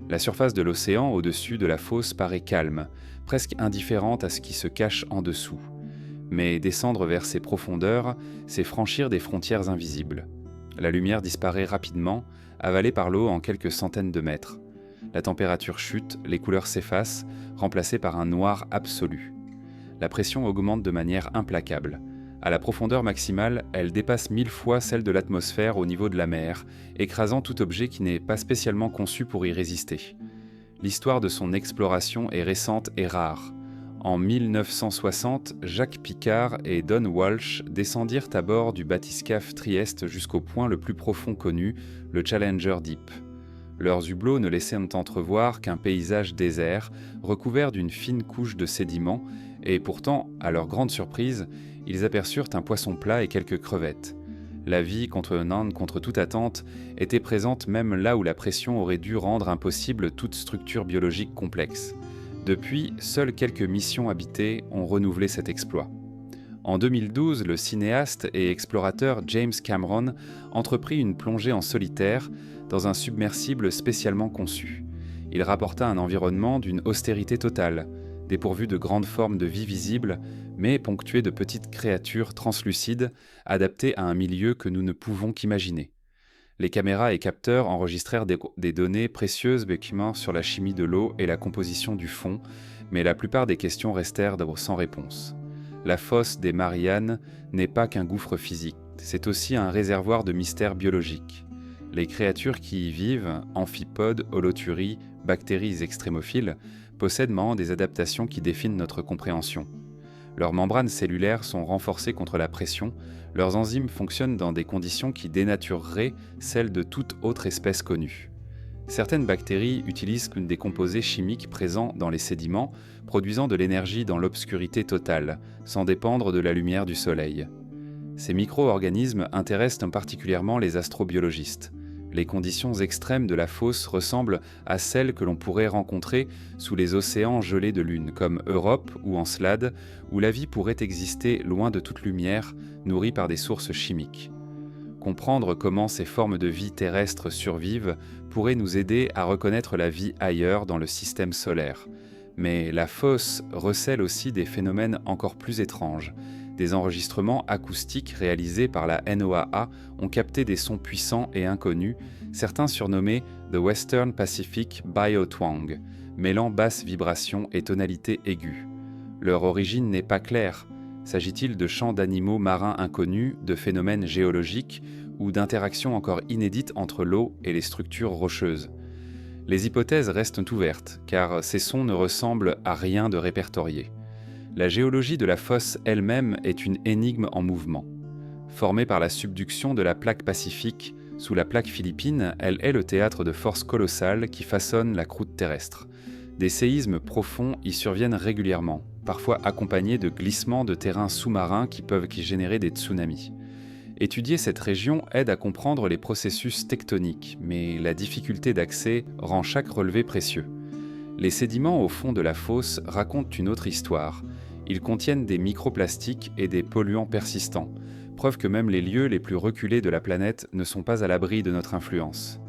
La surface de l'océan au-dessus de la fosse paraît calme, presque indifférente à ce qui se cache en dessous. Mais descendre vers ces profondeurs, c'est franchir des frontières invisibles. La lumière disparaît rapidement, avalée par l'eau en quelques centaines de mètres. La température chute, les couleurs s'effacent, remplacées par un noir absolu. La pression augmente de manière implacable. À la profondeur maximale, elle dépasse 1000 fois celle de l'atmosphère au niveau de la mer, écrasant tout objet qui n'est pas spécialement conçu pour y résister. L'histoire de son exploration est récente et rare. En 1960, Jacques Piccard et Don Walsh descendirent à bord du bathyscaphe Trieste jusqu'au point le plus profond connu, le Challenger Deep. Leurs hublots ne laissaient entrevoir qu'un paysage désert, recouvert d'une fine couche de sédiments, et pourtant, à leur grande surprise, ils aperçurent un poisson plat et quelques crevettes. La vie, contre toute attente, était présente même là où la pression aurait dû rendre impossible toute structure biologique complexe. Depuis, seules quelques missions habitées ont renouvelé cet exploit. En 2012, le cinéaste et explorateur James Cameron entreprit une plongée en solitaire dans un submersible spécialement conçu. Il rapporta un environnement d'une austérité totale, dépourvu de grandes formes de vie visibles, mais ponctué de petites créatures translucides adaptées à un milieu que nous ne pouvons qu'imaginer. Les caméras et capteurs enregistrèrent des données précieuses documentant sur la chimie de l'eau et la composition du fond, mais la plupart des questions restèrent sans réponse. La fosse des Mariannes n'est pas qu'un gouffre physique, c'est aussi un réservoir de mystères biologiques. Les créatures qui y vivent, amphipodes, holothuries, bactéries extrémophiles, possèdent maintenant des adaptations qui définissent notre compréhension. Leurs membranes cellulaires sont renforcées contre la pression, leurs enzymes fonctionnent dans des conditions qui dénatureraient celles de toute autre espèce connue. Certaines bactéries utilisent des composés chimiques présents dans les sédiments, produisant de l'énergie dans l'obscurité totale, sans dépendre de la lumière du soleil. Ces micro-organismes intéressent particulièrement les astrobiologistes. Les conditions extrêmes de la fosse ressemblent à celles que l'on pourrait rencontrer sous les océans gelés de lune, comme Europe ou Encelade, où la vie pourrait exister loin de toute lumière, nourrie par des sources chimiques. Comprendre comment ces formes de vie terrestres survivent pourrait nous aider à reconnaître la vie ailleurs dans le système solaire. Mais la fosse recèle aussi des phénomènes encore plus étranges. Des enregistrements acoustiques réalisés par la NOAA ont capté des sons puissants et inconnus, certains surnommés The Western Pacific Biotwang, mêlant basses vibrations et tonalités aiguës. Leur origine n'est pas claire. S'agit-il de chants d'animaux marins inconnus, de phénomènes géologiques ou d'interactions encore inédites entre l'eau et les structures rocheuses? Les hypothèses restent ouvertes, car ces sons ne ressemblent à rien de répertorié. La géologie de la fosse elle-même est une énigme en mouvement. Formée par la subduction de la plaque pacifique sous la plaque philippine, elle est le théâtre de forces colossales qui façonnent la croûte terrestre. Des séismes profonds y surviennent régulièrement, parfois accompagnés de glissements de terrain sous-marins qui peuvent générer des tsunamis. Étudier cette région aide à comprendre les processus tectoniques, mais la difficulté d'accès rend chaque relevé précieux. Les sédiments au fond de la fosse racontent une autre histoire. Ils contiennent des microplastiques et des polluants persistants, preuve que même les lieux les plus reculés de la planète ne sont pas à l'abri de notre influence.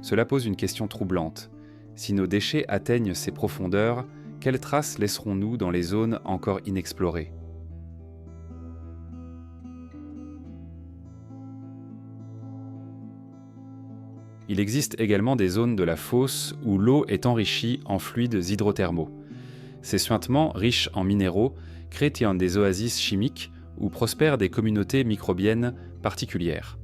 Cela pose une question troublante. Si nos déchets atteignent ces profondeurs, quelles traces laisserons-nous dans les zones encore inexplorées ? Il existe également des zones de la fosse où l'eau est enrichie en fluides hydrothermaux. Ces suintements, riches en minéraux, créent des oasis chimiques où prospèrent des communautés microbiennes particulières.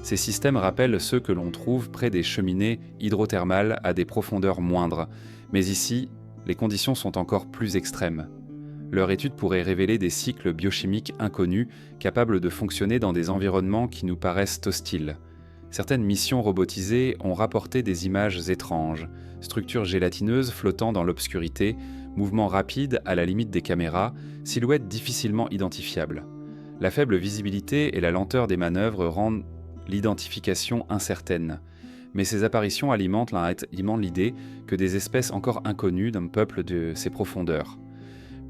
Ces systèmes rappellent ceux que l'on trouve près des cheminées hydrothermales à des profondeurs moindres, mais ici, les conditions sont encore plus extrêmes. Leur étude pourrait révéler des cycles biochimiques inconnus, capables de fonctionner dans des environnements qui nous paraissent hostiles. Certaines missions robotisées ont rapporté des images étranges, structures gélatineuses flottant dans l'obscurité, mouvements rapides à la limite des caméras, silhouettes difficilement identifiables. La faible visibilité et la lenteur des manœuvres rendent l'identification incertaine. Mais ces apparitions alimentent l'idée que des espèces encore inconnues d'un peuple de ces profondeurs.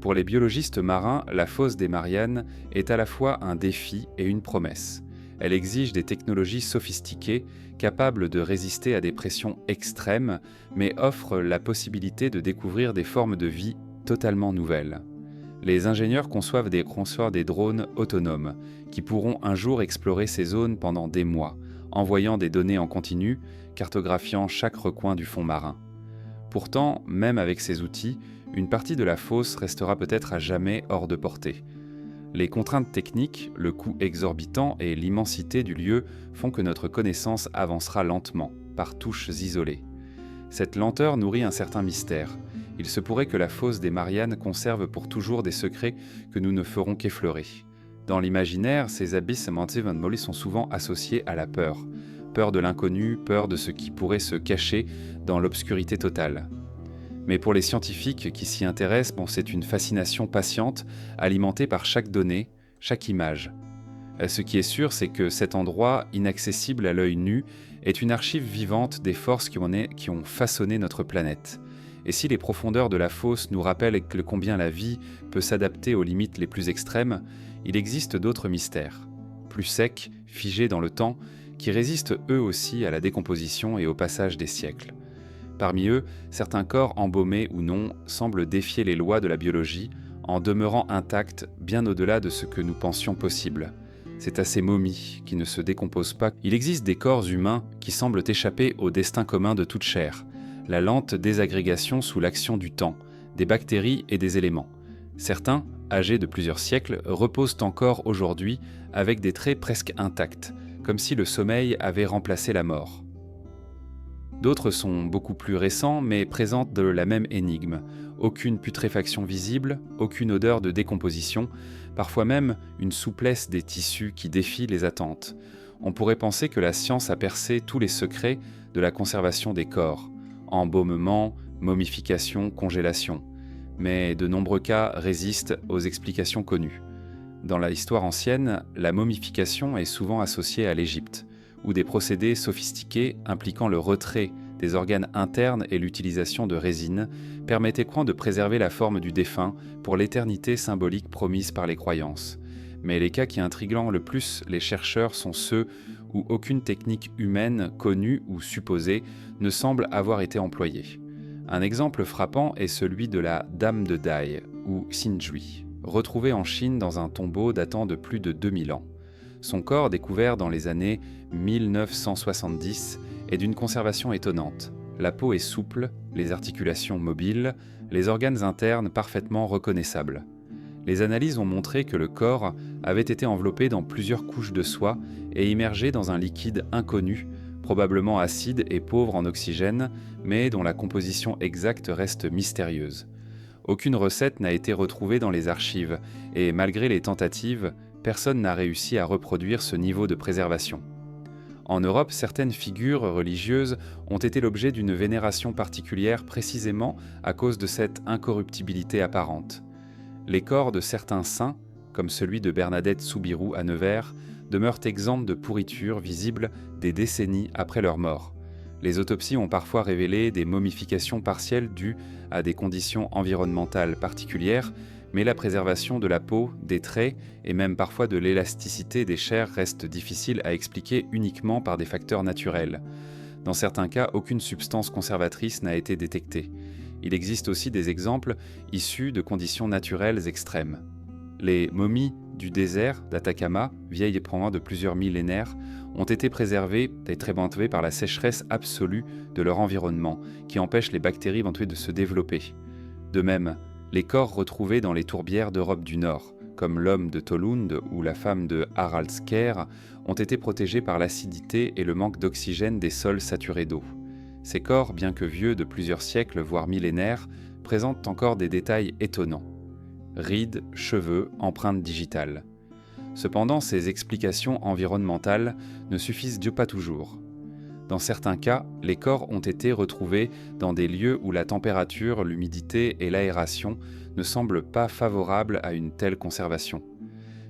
Pour les biologistes marins, la fosse des Mariannes est à la fois un défi et une promesse. Elle exige des technologies sophistiquées, capables de résister à des pressions extrêmes, mais offre la possibilité de découvrir des formes de vie totalement nouvelles. Les ingénieurs conçoivent des drones autonomes, qui pourront un jour explorer ces zones pendant des mois, envoyant des données en continu, cartographiant chaque recoin du fond marin. Pourtant, même avec ces outils, une partie de la fosse restera peut-être à jamais hors de portée. Les contraintes techniques, le coût exorbitant et l'immensité du lieu font que notre connaissance avancera lentement, par touches isolées. Cette lenteur nourrit un certain mystère. Il se pourrait que la fosse des Mariannes conserve pour toujours des secrets que nous ne ferons qu'effleurer. Dans l'imaginaire, ces abysses Molly sont souvent associés à la peur. Peur de l'inconnu, peur de ce qui pourrait se cacher dans l'obscurité totale. Mais pour les scientifiques qui s'y intéressent, c'est une fascination patiente, alimentée par chaque donnée, chaque image. Ce qui est sûr, c'est que cet endroit, inaccessible à l'œil nu, est une archive vivante des forces qui ont façonné notre planète. Et si les profondeurs de la fosse nous rappellent combien la vie peut s'adapter aux limites les plus extrêmes, il existe d'autres mystères, plus secs, figés dans le temps, qui résistent eux aussi à la décomposition et au passage des siècles. Parmi eux, certains corps embaumés ou non semblent défier les lois de la biologie en demeurant intacts bien au-delà de ce que nous pensions possible. C'est à ces momies qui ne se décomposent pas. Il existe des corps humains qui semblent échapper au destin commun de toute chair, la lente désagrégation sous l'action du temps, des bactéries et des éléments. Certains, âgés de plusieurs siècles, reposent encore aujourd'hui avec des traits presque intacts, comme si le sommeil avait remplacé la mort. D'autres sont beaucoup plus récents, mais présentent de la même énigme. Aucune putréfaction visible, aucune odeur de décomposition, parfois même une souplesse des tissus qui défie les attentes. On pourrait penser que la science a percé tous les secrets de la conservation des corps, embaumement, momification, congélation. Mais de nombreux cas résistent aux explications connues. Dans l'histoire ancienne, la momification est souvent associée à l'Égypte, où des procédés sophistiqués impliquant le retrait des organes internes et l'utilisation de résine permettaient de préserver la forme du défunt pour l'éternité symbolique promise par les croyances. Mais les cas qui intriguent le plus les chercheurs sont ceux où aucune technique humaine connue ou supposée ne semble avoir été employée. Un exemple frappant est celui de la Dame de Dai, ou Xinjui, retrouvée en Chine dans un tombeau datant de plus de 2000 ans. Son corps, découvert dans les années 1970, est d'une conservation étonnante. La peau est souple, les articulations mobiles, les organes internes parfaitement reconnaissables. Les analyses ont montré que le corps avait été enveloppé dans plusieurs couches de soie et immergé dans un liquide inconnu, probablement acide et pauvre en oxygène, mais dont la composition exacte reste mystérieuse. Aucune recette n'a été retrouvée dans les archives, et malgré les tentatives, personne n'a réussi à reproduire ce niveau de préservation. En Europe, certaines figures religieuses ont été l'objet d'une vénération particulière précisément à cause de cette incorruptibilité apparente. Les corps de certains saints, comme celui de Bernadette Soubirous à Nevers, demeurent exempts de pourriture visible des décennies après leur mort. Les autopsies ont parfois révélé des momifications partielles dues à des conditions environnementales particulières, mais la préservation de la peau, des traits et même parfois de l'élasticité des chairs reste difficile à expliquer uniquement par des facteurs naturels. Dans certains cas, aucune substance conservatrice n'a été détectée. Il existe aussi des exemples issus de conditions naturelles extrêmes. Les momies du désert d'Atacama, vieilles éprouvant de plusieurs millénaires, ont été préservées et trébentées par la sécheresse absolue de leur environnement, qui empêche les bactéries éventuelles de se développer. De même, les corps retrouvés dans les tourbières d'Europe du Nord, comme l'homme de Tolund ou la femme de Haraldskær, ont été protégés par l'acidité et le manque d'oxygène des sols saturés d'eau. Ces corps, bien que vieux de plusieurs siècles, voire millénaires, présentent encore des détails étonnants. Rides, cheveux, empreintes digitales. Cependant, ces explications environnementales ne suffisent pas toujours. Dans certains cas, les corps ont été retrouvés dans des lieux où la température, l'humidité et l'aération ne semblent pas favorables à une telle conservation.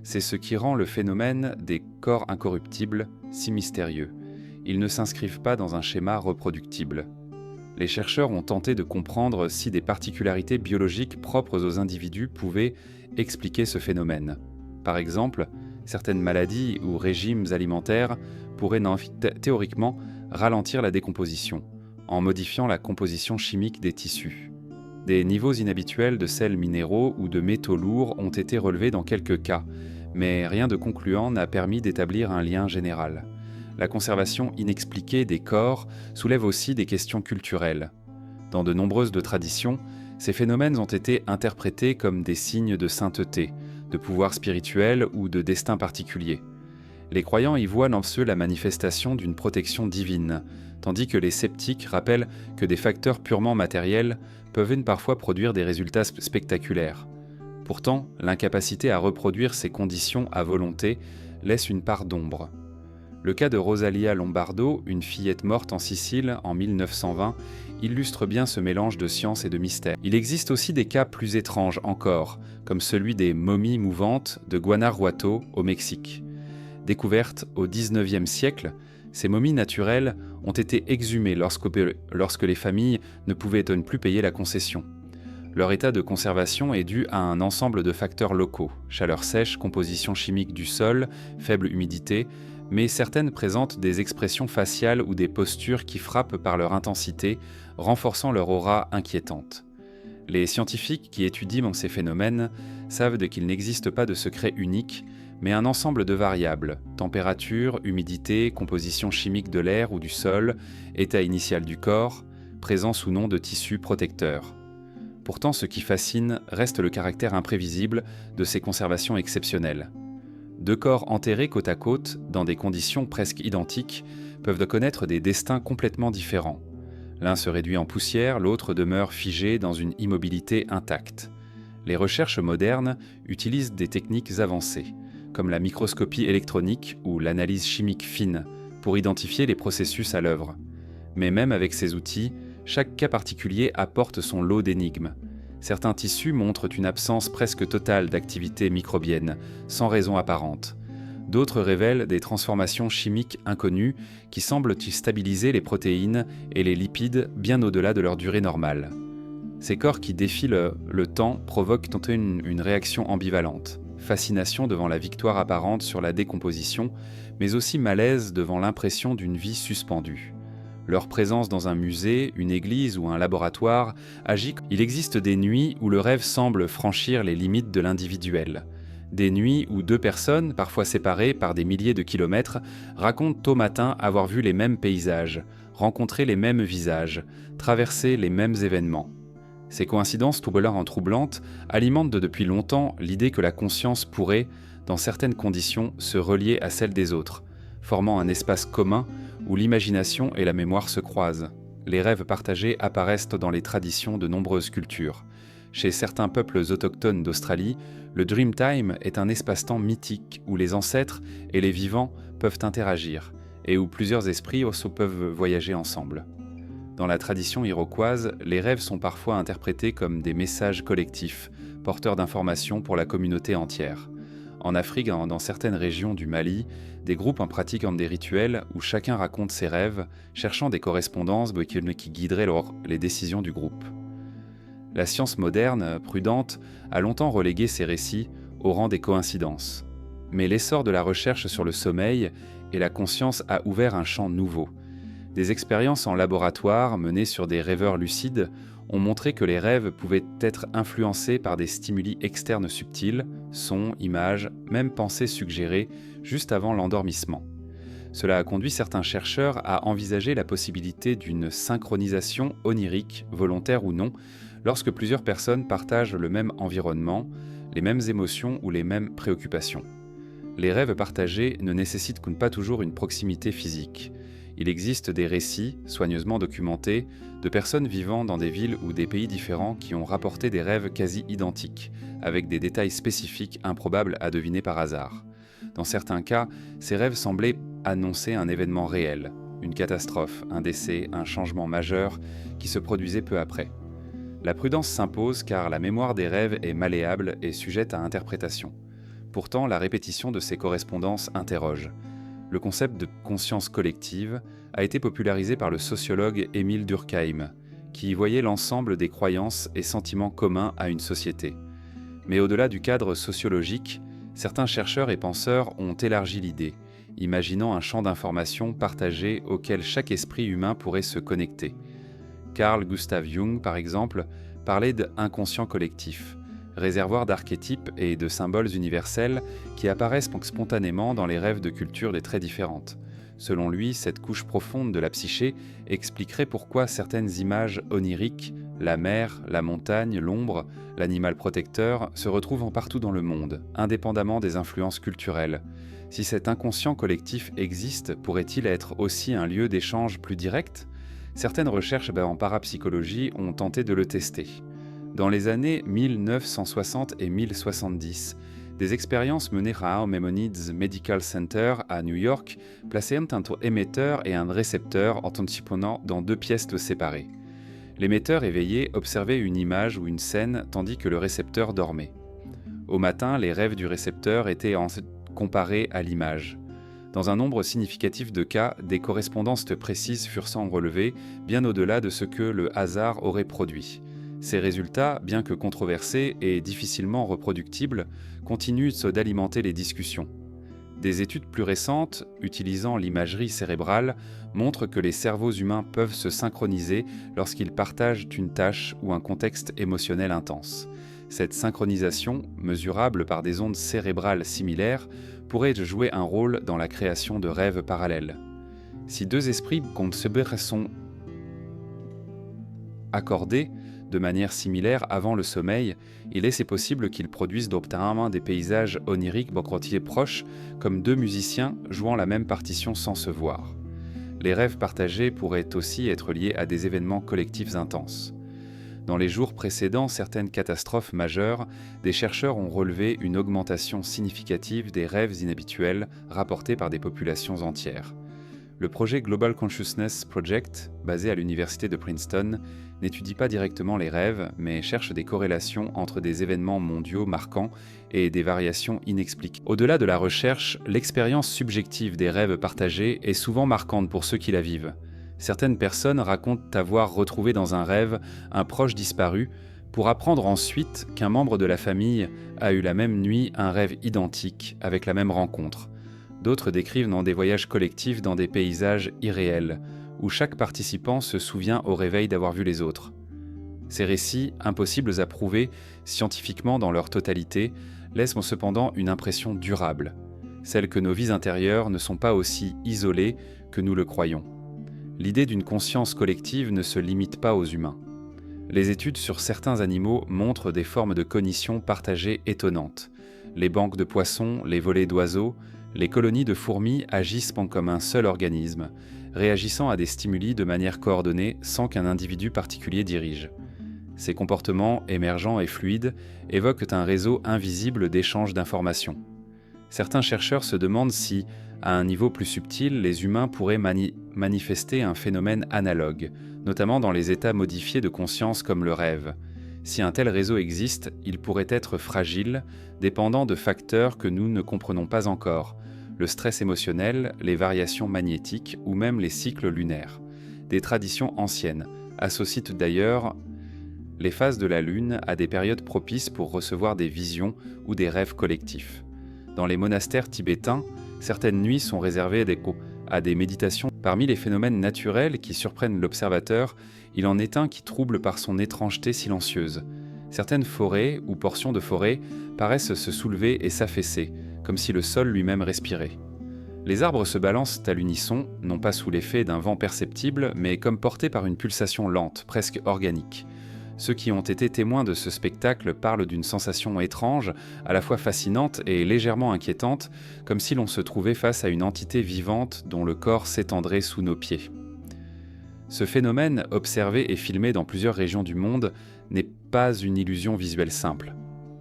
C'est ce qui rend le phénomène des corps incorruptibles si mystérieux. Ils ne s'inscrivent pas dans un schéma reproductible. Les chercheurs ont tenté de comprendre si des particularités biologiques propres aux individus pouvaient expliquer ce phénomène. Par exemple, certaines maladies ou régimes alimentaires pourraient théoriquement ralentir la décomposition, en modifiant la composition chimique des tissus. Des niveaux inhabituels de sels minéraux ou de métaux lourds ont été relevés dans quelques cas, mais rien de concluant n'a permis d'établir un lien général. La conservation inexpliquée des corps soulève aussi des questions culturelles. Dans de nombreuses traditions, ces phénomènes ont été interprétés comme des signes de sainteté, de pouvoir spirituel ou de destin particulier. Les croyants y voient dans ceux la manifestation d'une protection divine, tandis que les sceptiques rappellent que des facteurs purement matériels peuvent parfois produire des résultats spectaculaires. Pourtant, l'incapacité à reproduire ces conditions à volonté laisse une part d'ombre. Le cas de Rosalia Lombardo, une fillette morte en Sicile en 1920, illustre bien ce mélange de science et de mystère. Il existe aussi des cas plus étranges encore, comme celui des momies mouvantes de Guanajuato au Mexique. Découvertes au XIXe siècle, ces momies naturelles ont été exhumées lorsque les familles ne pouvaient plus payer la concession. Leur état de conservation est dû à un ensemble de facteurs locaux, chaleur sèche, composition chimique du sol, faible humidité, mais certaines présentent des expressions faciales ou des postures qui frappent par leur intensité, renforçant leur aura inquiétante. Les scientifiques qui étudient ces phénomènes savent qu'il n'existe pas de secret unique, mais un ensemble de variables, température, humidité, composition chimique de l'air ou du sol, état initial du corps, présence ou non de tissus protecteurs. Pourtant, ce qui fascine reste le caractère imprévisible de ces conservations exceptionnelles. Deux corps enterrés côte à côte, dans des conditions presque identiques, peuvent connaître des destins complètement différents. L'un se réduit en poussière, l'autre demeure figé dans une immobilité intacte. Les recherches modernes utilisent des techniques avancées, comme la microscopie électronique ou l'analyse chimique fine, pour identifier les processus à l'œuvre. Mais même avec ces outils, chaque cas particulier apporte son lot d'énigmes. Certains tissus montrent une absence presque totale d'activité microbienne, sans raison apparente. D'autres révèlent des transformations chimiques inconnues qui semblent stabiliser les protéines et les lipides bien au-delà de leur durée normale. Ces corps qui défient le temps provoquent une réaction ambivalente. Fascination devant la victoire apparente sur la décomposition, mais aussi malaise devant l'impression d'une vie suspendue. Leur présence dans un musée, une église ou un laboratoire agit. Il existe des nuits où le rêve semble franchir les limites de l'individuel. Des nuits où deux personnes, parfois séparées par des milliers de kilomètres, racontent au matin avoir vu les mêmes paysages, rencontré les mêmes visages, traversé les mêmes événements. Ces coïncidences troublantes alimentent depuis longtemps l'idée que la conscience pourrait, dans certaines conditions, se relier à celle des autres, formant un espace commun où l'imagination et la mémoire se croisent. Les rêves partagés apparaissent dans les traditions de nombreuses cultures. Chez certains peuples autochtones d'Australie, le Dreamtime est un espace-temps mythique où les ancêtres et les vivants peuvent interagir et où plusieurs esprits aussi peuvent voyager ensemble. Dans la tradition iroquoise, les rêves sont parfois interprétés comme des messages collectifs, porteurs d'informations pour la communauté entière. En Afrique, dans certaines régions du Mali, des groupes pratiquent des rituels où chacun raconte ses rêves, cherchant des correspondances qui guideraient les décisions du groupe. La science moderne, prudente, a longtemps relégué ces récits au rang des coïncidences. Mais l'essor de la recherche sur le sommeil et la conscience a ouvert un champ nouveau. Des expériences en laboratoire menées sur des rêveurs lucides ont montré que les rêves pouvaient être influencés par des stimuli externes subtils, sons, images, même pensées suggérées juste avant l'endormissement. Cela a conduit certains chercheurs à envisager la possibilité d'une synchronisation onirique, volontaire ou non, lorsque plusieurs personnes partagent le même environnement, les mêmes émotions ou les mêmes préoccupations. Les rêves partagés ne nécessitent pas toujours une proximité physique. Il existe des récits, soigneusement documentés, de personnes vivant dans des villes ou des pays différents qui ont rapporté des rêves quasi identiques, avec des détails spécifiques improbables à deviner par hasard. Dans certains cas, ces rêves semblaient annoncer un événement réel, une catastrophe, un décès, un changement majeur qui se produisait peu après. La prudence s'impose car la mémoire des rêves est malléable et sujette à interprétation. Pourtant, la répétition de ces correspondances interroge. Le concept de conscience collective a été popularisé par le sociologue Émile Durkheim, qui y voyait l'ensemble des croyances et sentiments communs à une société. Mais au-delà du cadre sociologique, certains chercheurs et penseurs ont élargi l'idée, imaginant un champ d'information partagé auquel chaque esprit humain pourrait se connecter. Carl Gustav Jung, par exemple, parlait d'inconscient collectif, réservoir d'archétypes et de symboles universels qui apparaissent spontanément dans les rêves de cultures des très différentes. Selon lui, cette couche profonde de la psyché expliquerait pourquoi certaines images oniriques, la mer, la montagne, l'ombre, l'animal protecteur, se retrouvent partout dans le monde, indépendamment des influences culturelles. Si cet inconscient collectif existe, pourrait-il être aussi un lieu d'échange plus direct ? Certaines recherches en parapsychologie ont tenté de le tester. Dans les années 1960 et 1070, des expériences menées à Maimonides Medical Center à New York plaçaient un émetteur et un récepteur antennant dans deux pièces séparées. L'émetteur éveillé observait une image ou une scène tandis que le récepteur dormait. Au matin, les rêves du récepteur étaient comparés à l'image. Dans un nombre significatif de cas, des correspondances précises furent relevées, bien au-delà de ce que le hasard aurait produit. Ces résultats, bien que controversés et difficilement reproductibles, continuent d'alimenter les discussions. Des études plus récentes, utilisant l'imagerie cérébrale, montrent que les cerveaux humains peuvent se synchroniser lorsqu'ils partagent une tâche ou un contexte émotionnel intense. Cette synchronisation, mesurable par des ondes cérébrales similaires, pourrait jouer un rôle dans la création de rêves parallèles. Si deux esprits sont accordés de manière similaire avant le sommeil, il est possible qu'ils produisent d'obtenir des paysages oniriques beaucoup proches, comme deux musiciens jouant la même partition sans se voir. Les rêves partagés pourraient aussi être liés à des événements collectifs intenses. Dans les jours précédant certaines catastrophes majeures, des chercheurs ont relevé une augmentation significative des rêves inhabituels rapportés par des populations entières. Le projet Global Consciousness Project, basé à l'université de Princeton, n'étudie pas directement les rêves, mais cherche des corrélations entre des événements mondiaux marquants et des variations inexpliquées. Au-delà de la recherche, l'expérience subjective des rêves partagés est souvent marquante pour ceux qui la vivent. Certaines personnes racontent avoir retrouvé dans un rêve un proche disparu, pour apprendre ensuite qu'un membre de la famille a eu la même nuit un rêve identique avec la même rencontre. D'autres décrivent dans des voyages collectifs dans des paysages irréels, où chaque participant se souvient au réveil d'avoir vu les autres. Ces récits, impossibles à prouver scientifiquement dans leur totalité, laissent cependant une impression durable, celle que nos vies intérieures ne sont pas aussi isolées que nous le croyons. L'idée d'une conscience collective ne se limite pas aux humains. Les études sur certains animaux montrent des formes de cognition partagée étonnantes. Les banques de poissons, les volées d'oiseaux, les colonies de fourmis agissent comme un seul organisme, réagissant à des stimuli de manière coordonnée sans qu'un individu particulier dirige. Ces comportements émergents et fluides évoquent un réseau invisible d'échanges d'informations. Certains chercheurs se demandent si, à un niveau plus subtil, les humains pourraient manifester un phénomène analogue, notamment dans les états modifiés de conscience comme le rêve. Si un tel réseau existe, il pourrait être fragile, dépendant de facteurs que nous ne comprenons pas encore, le stress émotionnel, les variations magnétiques ou même les cycles lunaires. Des traditions anciennes associent d'ailleurs les phases de la Lune à des périodes propices pour recevoir des visions ou des rêves collectifs. Dans les monastères tibétains, certaines nuits sont réservées à des méditations. Parmi les phénomènes naturels qui surprennent l'observateur, il en est un qui trouble par son étrangeté silencieuse. Certaines forêts ou portions de forêt paraissent se soulever et s'affaisser, comme si le sol lui-même respirait. Les arbres se balancent à l'unisson, non pas sous l'effet d'un vent perceptible, mais comme portés par une pulsation lente, presque organique. Ceux qui ont été témoins de ce spectacle parlent d'une sensation étrange, à la fois fascinante et légèrement inquiétante, comme si l'on se trouvait face à une entité vivante dont le corps s'étendrait sous nos pieds. Ce phénomène, observé et filmé dans plusieurs régions du monde, n'est pas une illusion visuelle simple.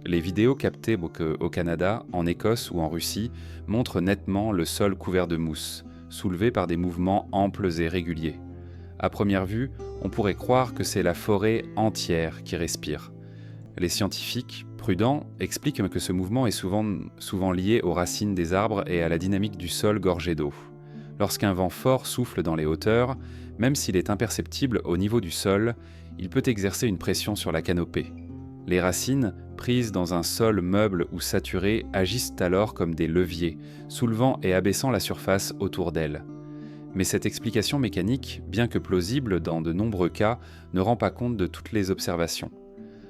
Les vidéos captées au Canada, en Écosse ou en Russie montrent nettement le sol couvert de mousse, soulevé par des mouvements amples et réguliers. À première vue, on pourrait croire que c'est la forêt entière qui respire. Les scientifiques, prudents, expliquent que ce mouvement est souvent lié aux racines des arbres et à la dynamique du sol gorgé d'eau. Lorsqu'un vent fort souffle dans les hauteurs, même s'il est imperceptible au niveau du sol, il peut exercer une pression sur la canopée. Les racines, prises dans un sol meuble ou saturé, agissent alors comme des leviers, soulevant et abaissant la surface autour d'elles. Mais cette explication mécanique, bien que plausible dans de nombreux cas, ne rend pas compte de toutes les observations.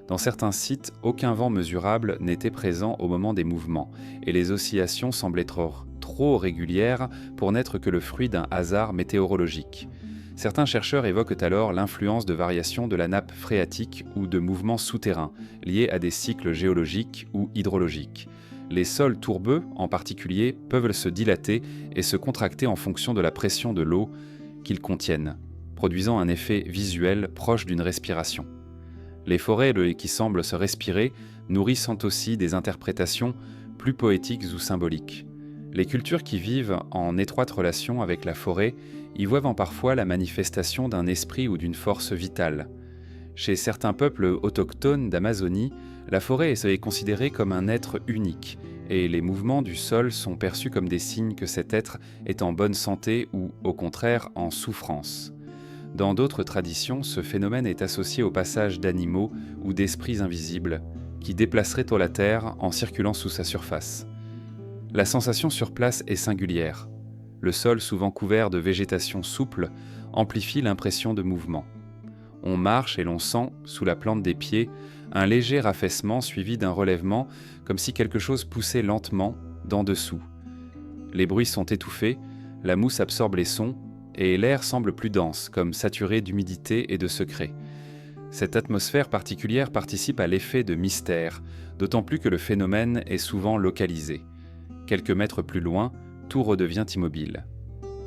Dans certains sites, aucun vent mesurable n'était présent au moment des mouvements, et les oscillations semblent être trop régulières pour n'être que le fruit d'un hasard météorologique. Certains chercheurs évoquent alors l'influence de variations de la nappe phréatique ou de mouvements souterrains, liés à des cycles géologiques ou hydrologiques. Les sols tourbeux, en particulier, peuvent se dilater et se contracter en fonction de la pression de l'eau qu'ils contiennent, produisant un effet visuel proche d'une respiration. Les forêts qui semblent se respirer nourrissent aussi des interprétations plus poétiques ou symboliques. Les cultures qui vivent en étroite relation avec la forêt y voient parfois la manifestation d'un esprit ou d'une force vitale. Chez certains peuples autochtones d'Amazonie, la forêt est considérée comme un être unique, et les mouvements du sol sont perçus comme des signes que cet être est en bonne santé ou, au contraire, en souffrance. Dans d'autres traditions, ce phénomène est associé au passage d'animaux ou d'esprits invisibles qui déplaceraient la Terre en circulant sous sa surface. La sensation sur place est singulière. Le sol, souvent couvert de végétation souple, amplifie l'impression de mouvement. On marche et l'on sent, sous la plante des pieds, un léger raffaissement suivi d'un relèvement, comme si quelque chose poussait lentement d'en dessous. Les bruits sont étouffés, la mousse absorbe les sons, et l'air semble plus dense, comme saturé d'humidité et de secret. Cette atmosphère particulière participe à l'effet de mystère, d'autant plus que le phénomène est souvent localisé. Quelques mètres plus loin, tout redevient immobile.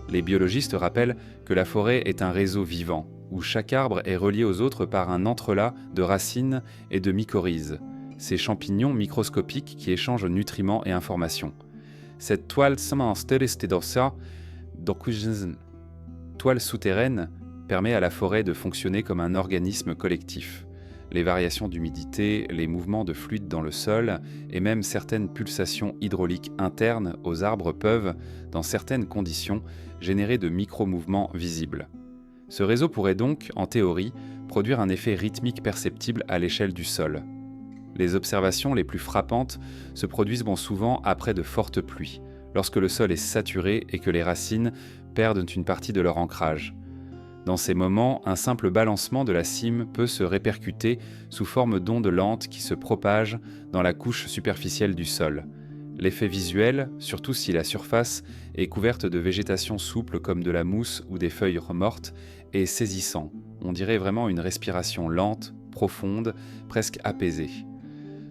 Les biologistes rappellent que la forêt est un réseau vivant, où chaque arbre est relié aux autres par un entrelac de racines et de mycorhizes, ces champignons microscopiques qui échangent nutriments et informations. Cette toile souterraine permet à la forêt de fonctionner comme un organisme collectif. Les variations d'humidité, les mouvements de fluide dans le sol et même certaines pulsations hydrauliques internes aux arbres peuvent, dans certaines conditions, générer de micro-mouvements visibles. Ce réseau pourrait donc, en théorie, produire un effet rythmique perceptible à l'échelle du sol. Les observations les plus frappantes se produisent souvent après de fortes pluies, lorsque le sol est saturé et que les racines perdent une partie de leur ancrage. Dans ces moments, un simple balancement de la cime peut se répercuter sous forme d'ondes lentes qui se propagent dans la couche superficielle du sol. L'effet visuel, surtout si la surface est couverte de végétation souple comme de la mousse ou des feuilles mortes, est saisissant. On dirait vraiment une respiration lente, profonde, presque apaisée.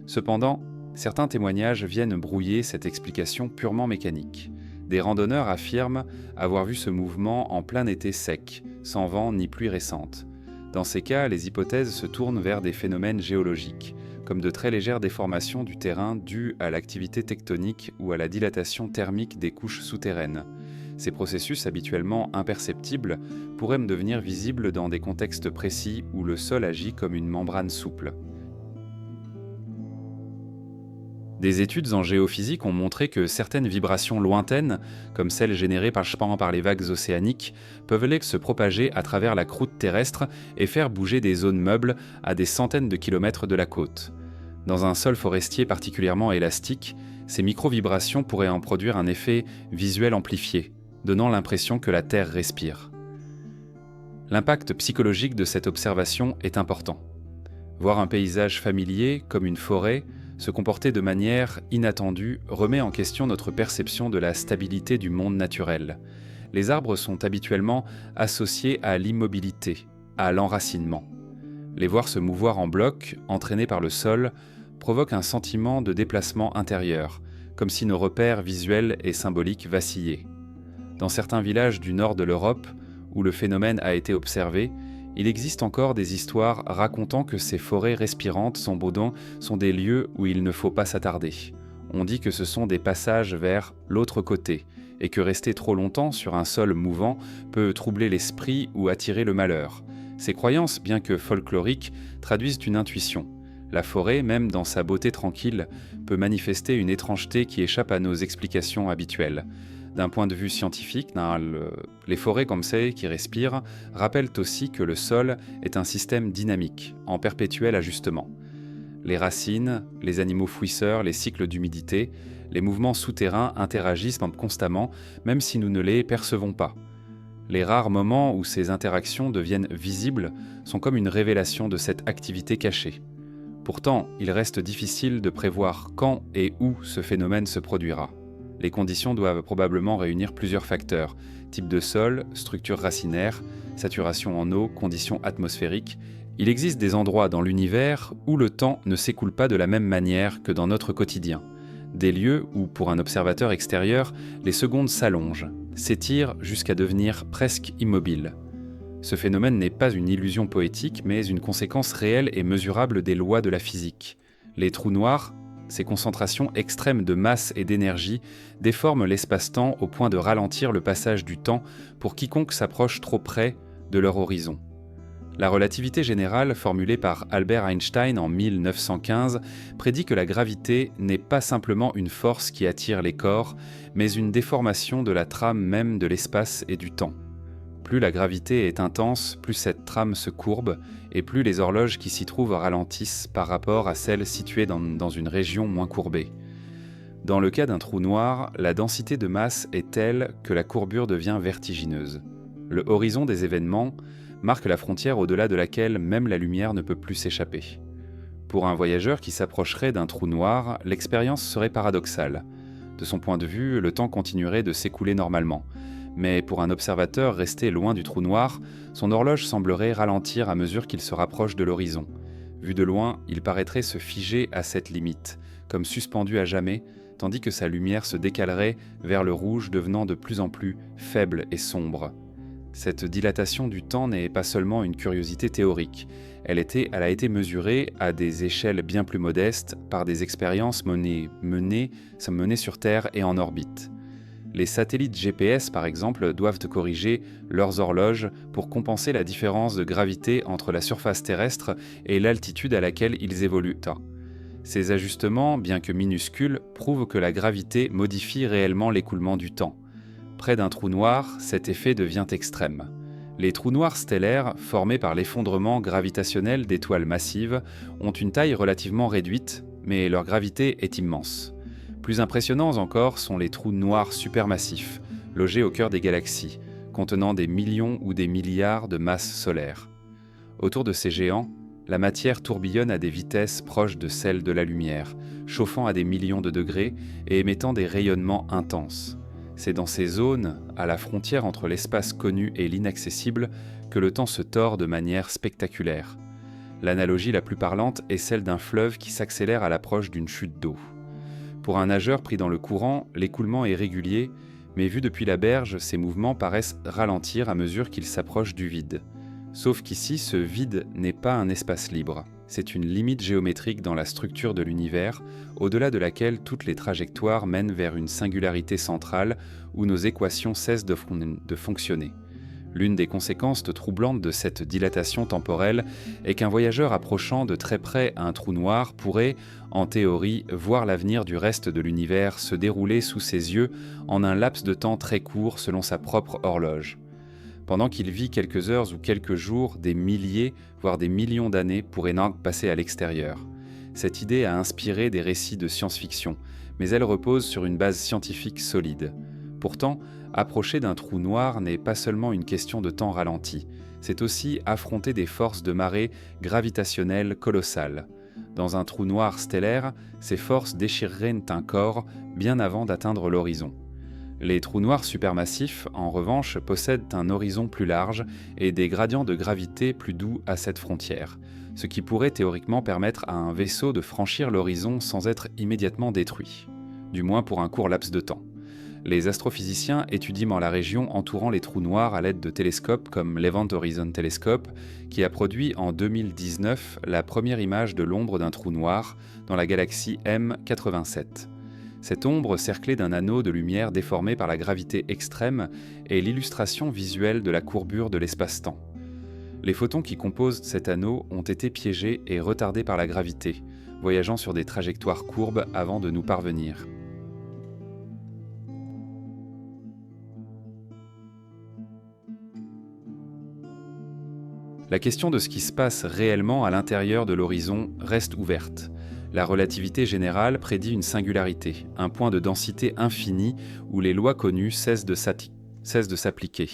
Cependant, certains témoignages viennent brouiller cette explication purement mécanique. Des randonneurs affirment avoir vu ce mouvement en plein été sec, sans vent ni pluie récente. Dans ces cas, les hypothèses se tournent vers des phénomènes géologiques, comme de très légères déformations du terrain dues à l'activité tectonique ou à la dilatation thermique des couches souterraines. Ces processus habituellement imperceptibles pourraient devenir visibles dans des contextes précis où le sol agit comme une membrane souple. Des études en géophysique ont montré que certaines vibrations lointaines, comme celles générées par les vagues océaniques, peuvent se propager à travers la croûte terrestre et faire bouger des zones meubles à des centaines de kilomètres de la côte. Dans un sol forestier particulièrement élastique, ces micro-vibrations pourraient en produire un effet visuel amplifié, donnant l'impression que la Terre respire. L'impact psychologique de cette observation est important. Voir un paysage familier, comme une forêt, se comporter de manière inattendue remet en question notre perception de la stabilité du monde naturel. Les arbres sont habituellement associés à l'immobilité, à l'enracinement. Les voir se mouvoir en bloc, entraînés par le sol, provoque un sentiment de déplacement intérieur, comme si nos repères visuels et symboliques vacillaient. Dans certains villages du nord de l'Europe, où le phénomène a été observé, il existe encore des histoires racontant que ces forêts respirantes sont des lieux où il ne faut pas s'attarder. On dit que ce sont des passages vers l'autre côté, et que rester trop longtemps sur un sol mouvant peut troubler l'esprit ou attirer le malheur. Ces croyances, bien que folkloriques, traduisent une intuition. La forêt, même dans sa beauté tranquille, peut manifester une étrangeté qui échappe à nos explications habituelles. D'un point de vue scientifique, les forêts comme celles qui respirent rappellent aussi que le sol est un système dynamique, en perpétuel ajustement. Les racines, les animaux fouisseurs, les cycles d'humidité, les mouvements souterrains interagissent constamment, même si nous ne les percevons pas. Les rares moments où ces interactions deviennent visibles sont comme une révélation de cette activité cachée. Pourtant, il reste difficile de prévoir quand et où ce phénomène se produira. Les conditions doivent probablement réunir plusieurs facteurs, type de sol, structure racinaire, saturation en eau, conditions atmosphériques. Il existe des endroits dans l'univers où le temps ne s'écoule pas de la même manière que dans notre quotidien. Des lieux où, pour un observateur extérieur, les secondes s'allongent, s'étirent jusqu'à devenir presque immobiles. Ce phénomène n'est pas une illusion poétique, mais une conséquence réelle et mesurable des lois de la physique. Les trous noirs, ces concentrations extrêmes de masse et d'énergie, déforment l'espace-temps au point de ralentir le passage du temps pour quiconque s'approche trop près de leur horizon. La relativité générale, formulée par Albert Einstein en 1915, prédit que la gravité n'est pas simplement une force qui attire les corps, mais une déformation de la trame même de l'espace et du temps. Plus la gravité est intense, plus cette trame se courbe, et plus les horloges qui s'y trouvent ralentissent par rapport à celles situées dans une région moins courbée. Dans le cas d'un trou noir, la densité de masse est telle que la courbure devient vertigineuse. Le horizon des événements marque la frontière au-delà de laquelle même la lumière ne peut plus s'échapper. Pour un voyageur qui s'approcherait d'un trou noir, l'expérience serait paradoxale. De son point de vue, le temps continuerait de s'écouler normalement. Mais pour un observateur resté loin du trou noir, son horloge semblerait ralentir à mesure qu'il se rapproche de l'horizon. Vu de loin, il paraîtrait se figer à cette limite, comme suspendu à jamais, tandis que sa lumière se décalerait vers le rouge devenant de plus en plus faible et sombre. Cette dilatation du temps n'est pas seulement une curiosité théorique, elle a été mesurée à des échelles bien plus modestes par des expériences menées sur Terre et en orbite. Les satellites GPS, par exemple, doivent corriger leurs horloges pour compenser la différence de gravité entre la surface terrestre et l'altitude à laquelle ils évoluent. Ces ajustements, bien que minuscules, prouvent que la gravité modifie réellement l'écoulement du temps. Près d'un trou noir, cet effet devient extrême. Les trous noirs stellaires, formés par l'effondrement gravitationnel d'étoiles massives, ont une taille relativement réduite, mais leur gravité est immense. Plus impressionnants encore sont les trous noirs supermassifs, logés au cœur des galaxies, contenant des millions ou des milliards de masses solaires. Autour de ces géants, la matière tourbillonne à des vitesses proches de celles de la lumière, chauffant à des millions de degrés et émettant des rayonnements intenses. C'est dans ces zones, à la frontière entre l'espace connu et l'inaccessible, que le temps se tord de manière spectaculaire. L'analogie la plus parlante est celle d'un fleuve qui s'accélère à l'approche d'une chute d'eau. Pour un nageur pris dans le courant, l'écoulement est régulier, mais vu depuis la berge, ces mouvements paraissent ralentir à mesure qu'il s'approche du vide. Sauf qu'ici, ce vide n'est pas un espace libre. C'est une limite géométrique dans la structure de l'univers, au-delà de laquelle toutes les trajectoires mènent vers une singularité centrale où nos équations cessent de fonctionner. L'une des conséquences troublantes de cette dilatation temporelle est qu'un voyageur approchant de très près un trou noir pourrait, en théorie, voir l'avenir du reste de l'univers se dérouler sous ses yeux en un laps de temps très court selon sa propre horloge. Pendant qu'il vit quelques heures ou quelques jours, des milliers, voire des millions d'années pourraient donc passer à l'extérieur. Cette idée a inspiré des récits de science-fiction, mais elle repose sur une base scientifique solide. Pourtant, approcher d'un trou noir n'est pas seulement une question de temps ralenti, c'est aussi affronter des forces de marée gravitationnelles colossales. Dans un trou noir stellaire, ces forces déchireraient un corps bien avant d'atteindre l'horizon. Les trous noirs supermassifs, en revanche, possèdent un horizon plus large et des gradients de gravité plus doux à cette frontière, ce qui pourrait théoriquement permettre à un vaisseau de franchir l'horizon sans être immédiatement détruit, du moins pour un court laps de temps. Les astrophysiciens étudient la région entourant les trous noirs à l'aide de télescopes comme l'Event Horizon Telescope, qui a produit en 2019 la première image de l'ombre d'un trou noir dans la galaxie M87. Cette ombre cerclée d'un anneau de lumière déformé par la gravité extrême est l'illustration visuelle de la courbure de l'espace-temps. Les photons qui composent cet anneau ont été piégés et retardés par la gravité, voyageant sur des trajectoires courbes avant de nous parvenir. La question de ce qui se passe réellement à l'intérieur de l'horizon reste ouverte. La relativité générale prédit une singularité, un point de densité infini où les lois connues cessent de s'appliquer.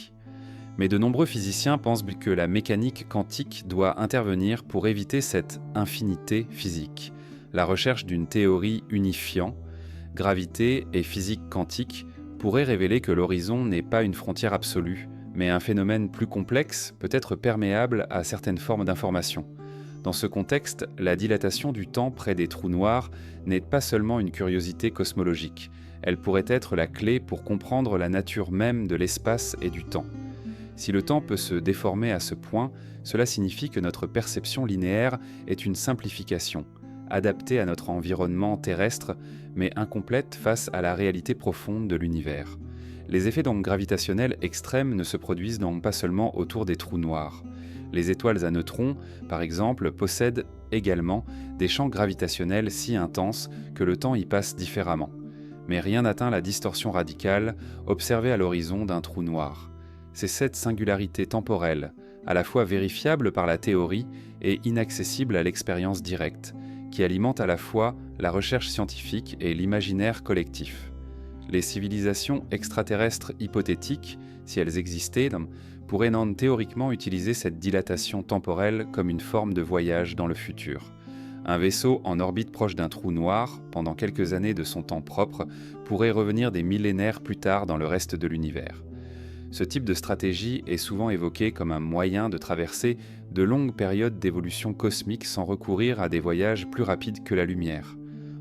Mais de nombreux physiciens pensent que la mécanique quantique doit intervenir pour éviter cette infinité physique. La recherche d'une théorie unifiant, gravité et physique quantique, pourrait révéler que l'horizon n'est pas une frontière absolue, mais un phénomène plus complexe, peut-être perméable à certaines formes d'information. Dans ce contexte, la dilatation du temps près des trous noirs n'est pas seulement une curiosité cosmologique, elle pourrait être la clé pour comprendre la nature même de l'espace et du temps. Si le temps peut se déformer à ce point, cela signifie que notre perception linéaire est une simplification, adaptée à notre environnement terrestre, mais incomplète face à la réalité profonde de l'univers. Les effets gravitationnels extrêmes ne se produisent donc pas seulement autour des trous noirs. Les étoiles à neutrons, par exemple, possèdent également des champs gravitationnels si intenses que le temps y passe différemment. Mais rien n'atteint la distorsion radicale observée à l'horizon d'un trou noir. C'est cette singularité temporelle, à la fois vérifiable par la théorie et inaccessible à l'expérience directe, qui alimente à la fois la recherche scientifique et l'imaginaire collectif. Les civilisations extraterrestres hypothétiques, si elles existaient, pourraient non théoriquement utiliser cette dilatation temporelle comme une forme de voyage dans le futur. Un vaisseau en orbite proche d'un trou noir, pendant quelques années de son temps propre, pourrait revenir des millénaires plus tard dans le reste de l'univers. Ce type de stratégie est souvent évoqué comme un moyen de traverser de longues périodes d'évolution cosmique sans recourir à des voyages plus rapides que la lumière.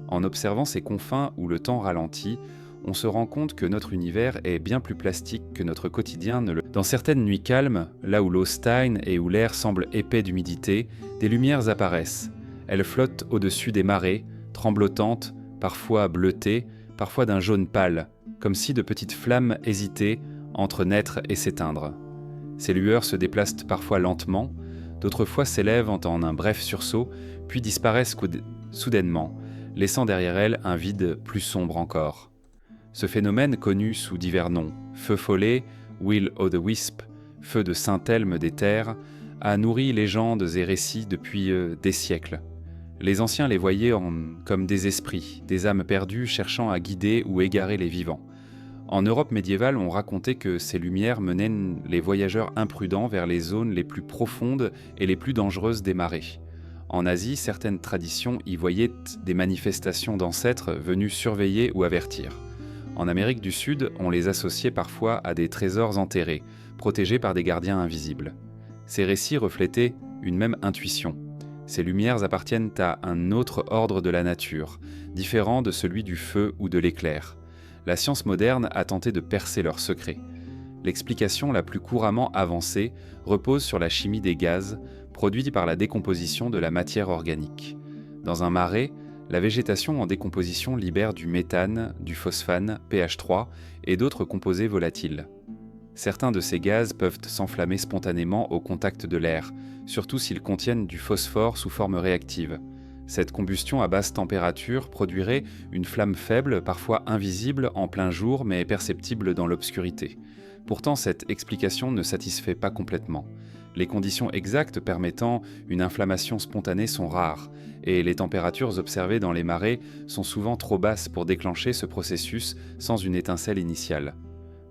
En observant ces confins où le temps ralentit, on se rend compte que notre univers est bien plus plastique que notre quotidien ne le... Dans certaines nuits calmes, là où l'eau stagne et où l'air semble épais d'humidité, des lumières apparaissent. Elles flottent au-dessus des marées, tremblotantes, parfois bleutées, parfois d'un jaune pâle, comme si de petites flammes hésitaient entre naître et s'éteindre. Ces lueurs se déplacent parfois lentement, d'autres fois s'élèvent en un bref sursaut, puis disparaissent soudainement, laissant derrière elles un vide plus sombre encore. Ce phénomène, connu sous divers noms, feu follet, Will o' the Wisp, feu de Saint-Elme des terres, a nourri légendes et récits depuis des siècles. Les anciens les voyaient comme des esprits, des âmes perdues cherchant à guider ou égarer les vivants. En Europe médiévale, on racontait que ces lumières menaient les voyageurs imprudents vers les zones les plus profondes et les plus dangereuses des marées. En Asie, certaines traditions y voyaient des manifestations d'ancêtres venus surveiller ou avertir. En Amérique du Sud, on les associait parfois à des trésors enterrés, protégés par des gardiens invisibles. Ces récits reflétaient une même intuition. Ces lumières appartiennent à un autre ordre de la nature, différent de celui du feu ou de l'éclair. La science moderne a tenté de percer leurs secrets. L'explication la plus couramment avancée repose sur la chimie des gaz, produite par la décomposition de la matière organique. Dans un marais, la végétation en décomposition libère du méthane, du phosphane, pH3 et d'autres composés volatiles. Certains de ces gaz peuvent s'enflammer spontanément au contact de l'air, surtout s'ils contiennent du phosphore sous forme réactive. Cette combustion à basse température produirait une flamme faible, parfois invisible en plein jour mais perceptible dans l'obscurité. Pourtant, cette explication ne satisfait pas complètement. Les conditions exactes permettant une inflammation spontanée sont rares, et les températures observées dans les marais sont souvent trop basses pour déclencher ce processus sans une étincelle initiale.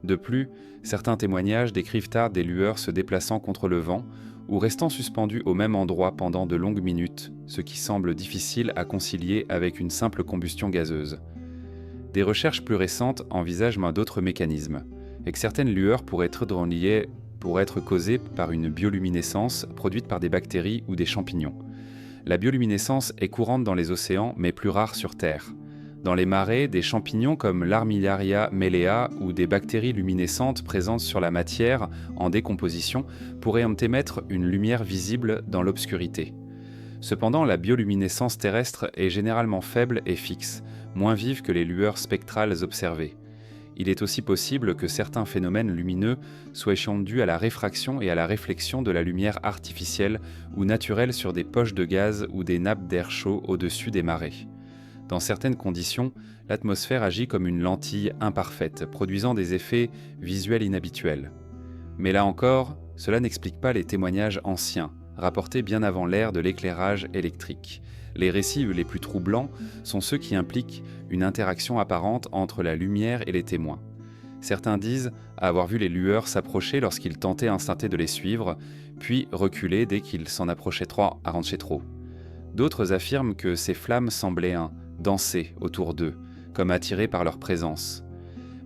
De plus, certains témoignages décrivent tard des lueurs se déplaçant contre le vent ou restant suspendues au même endroit pendant de longues minutes, ce qui semble difficile à concilier avec une simple combustion gazeuse. Des recherches plus récentes envisagent d'autres mécanismes, et que certaines lueurs pourraient être causées par une bioluminescence produite par des bactéries ou des champignons. La bioluminescence est courante dans les océans, mais plus rare sur Terre. Dans les marais, des champignons comme l'Armillaria mellea ou des bactéries luminescentes présentes sur la matière en décomposition pourraient en émettre une lumière visible dans l'obscurité. Cependant, la bioluminescence terrestre est généralement faible et fixe, moins vive que les lueurs spectrales observées. Il est aussi possible que certains phénomènes lumineux soient dus à la réfraction et à la réflexion de la lumière artificielle ou naturelle sur des poches de gaz ou des nappes d'air chaud au-dessus des marées. Dans certaines conditions, l'atmosphère agit comme une lentille imparfaite, produisant des effets visuels inhabituels. Mais là encore, cela n'explique pas les témoignages anciens, rapportés bien avant l'ère de l'éclairage électrique. Les récits les plus troublants sont ceux qui impliquent une interaction apparente entre la lumière et les témoins. Certains disent avoir vu les lueurs s'approcher lorsqu'ils tentaient instinctés de les suivre, puis reculer dès qu'ils s'en approchaient trop. D'autres affirment que ces flammes semblaient danser autour d'eux, comme attirées par leur présence.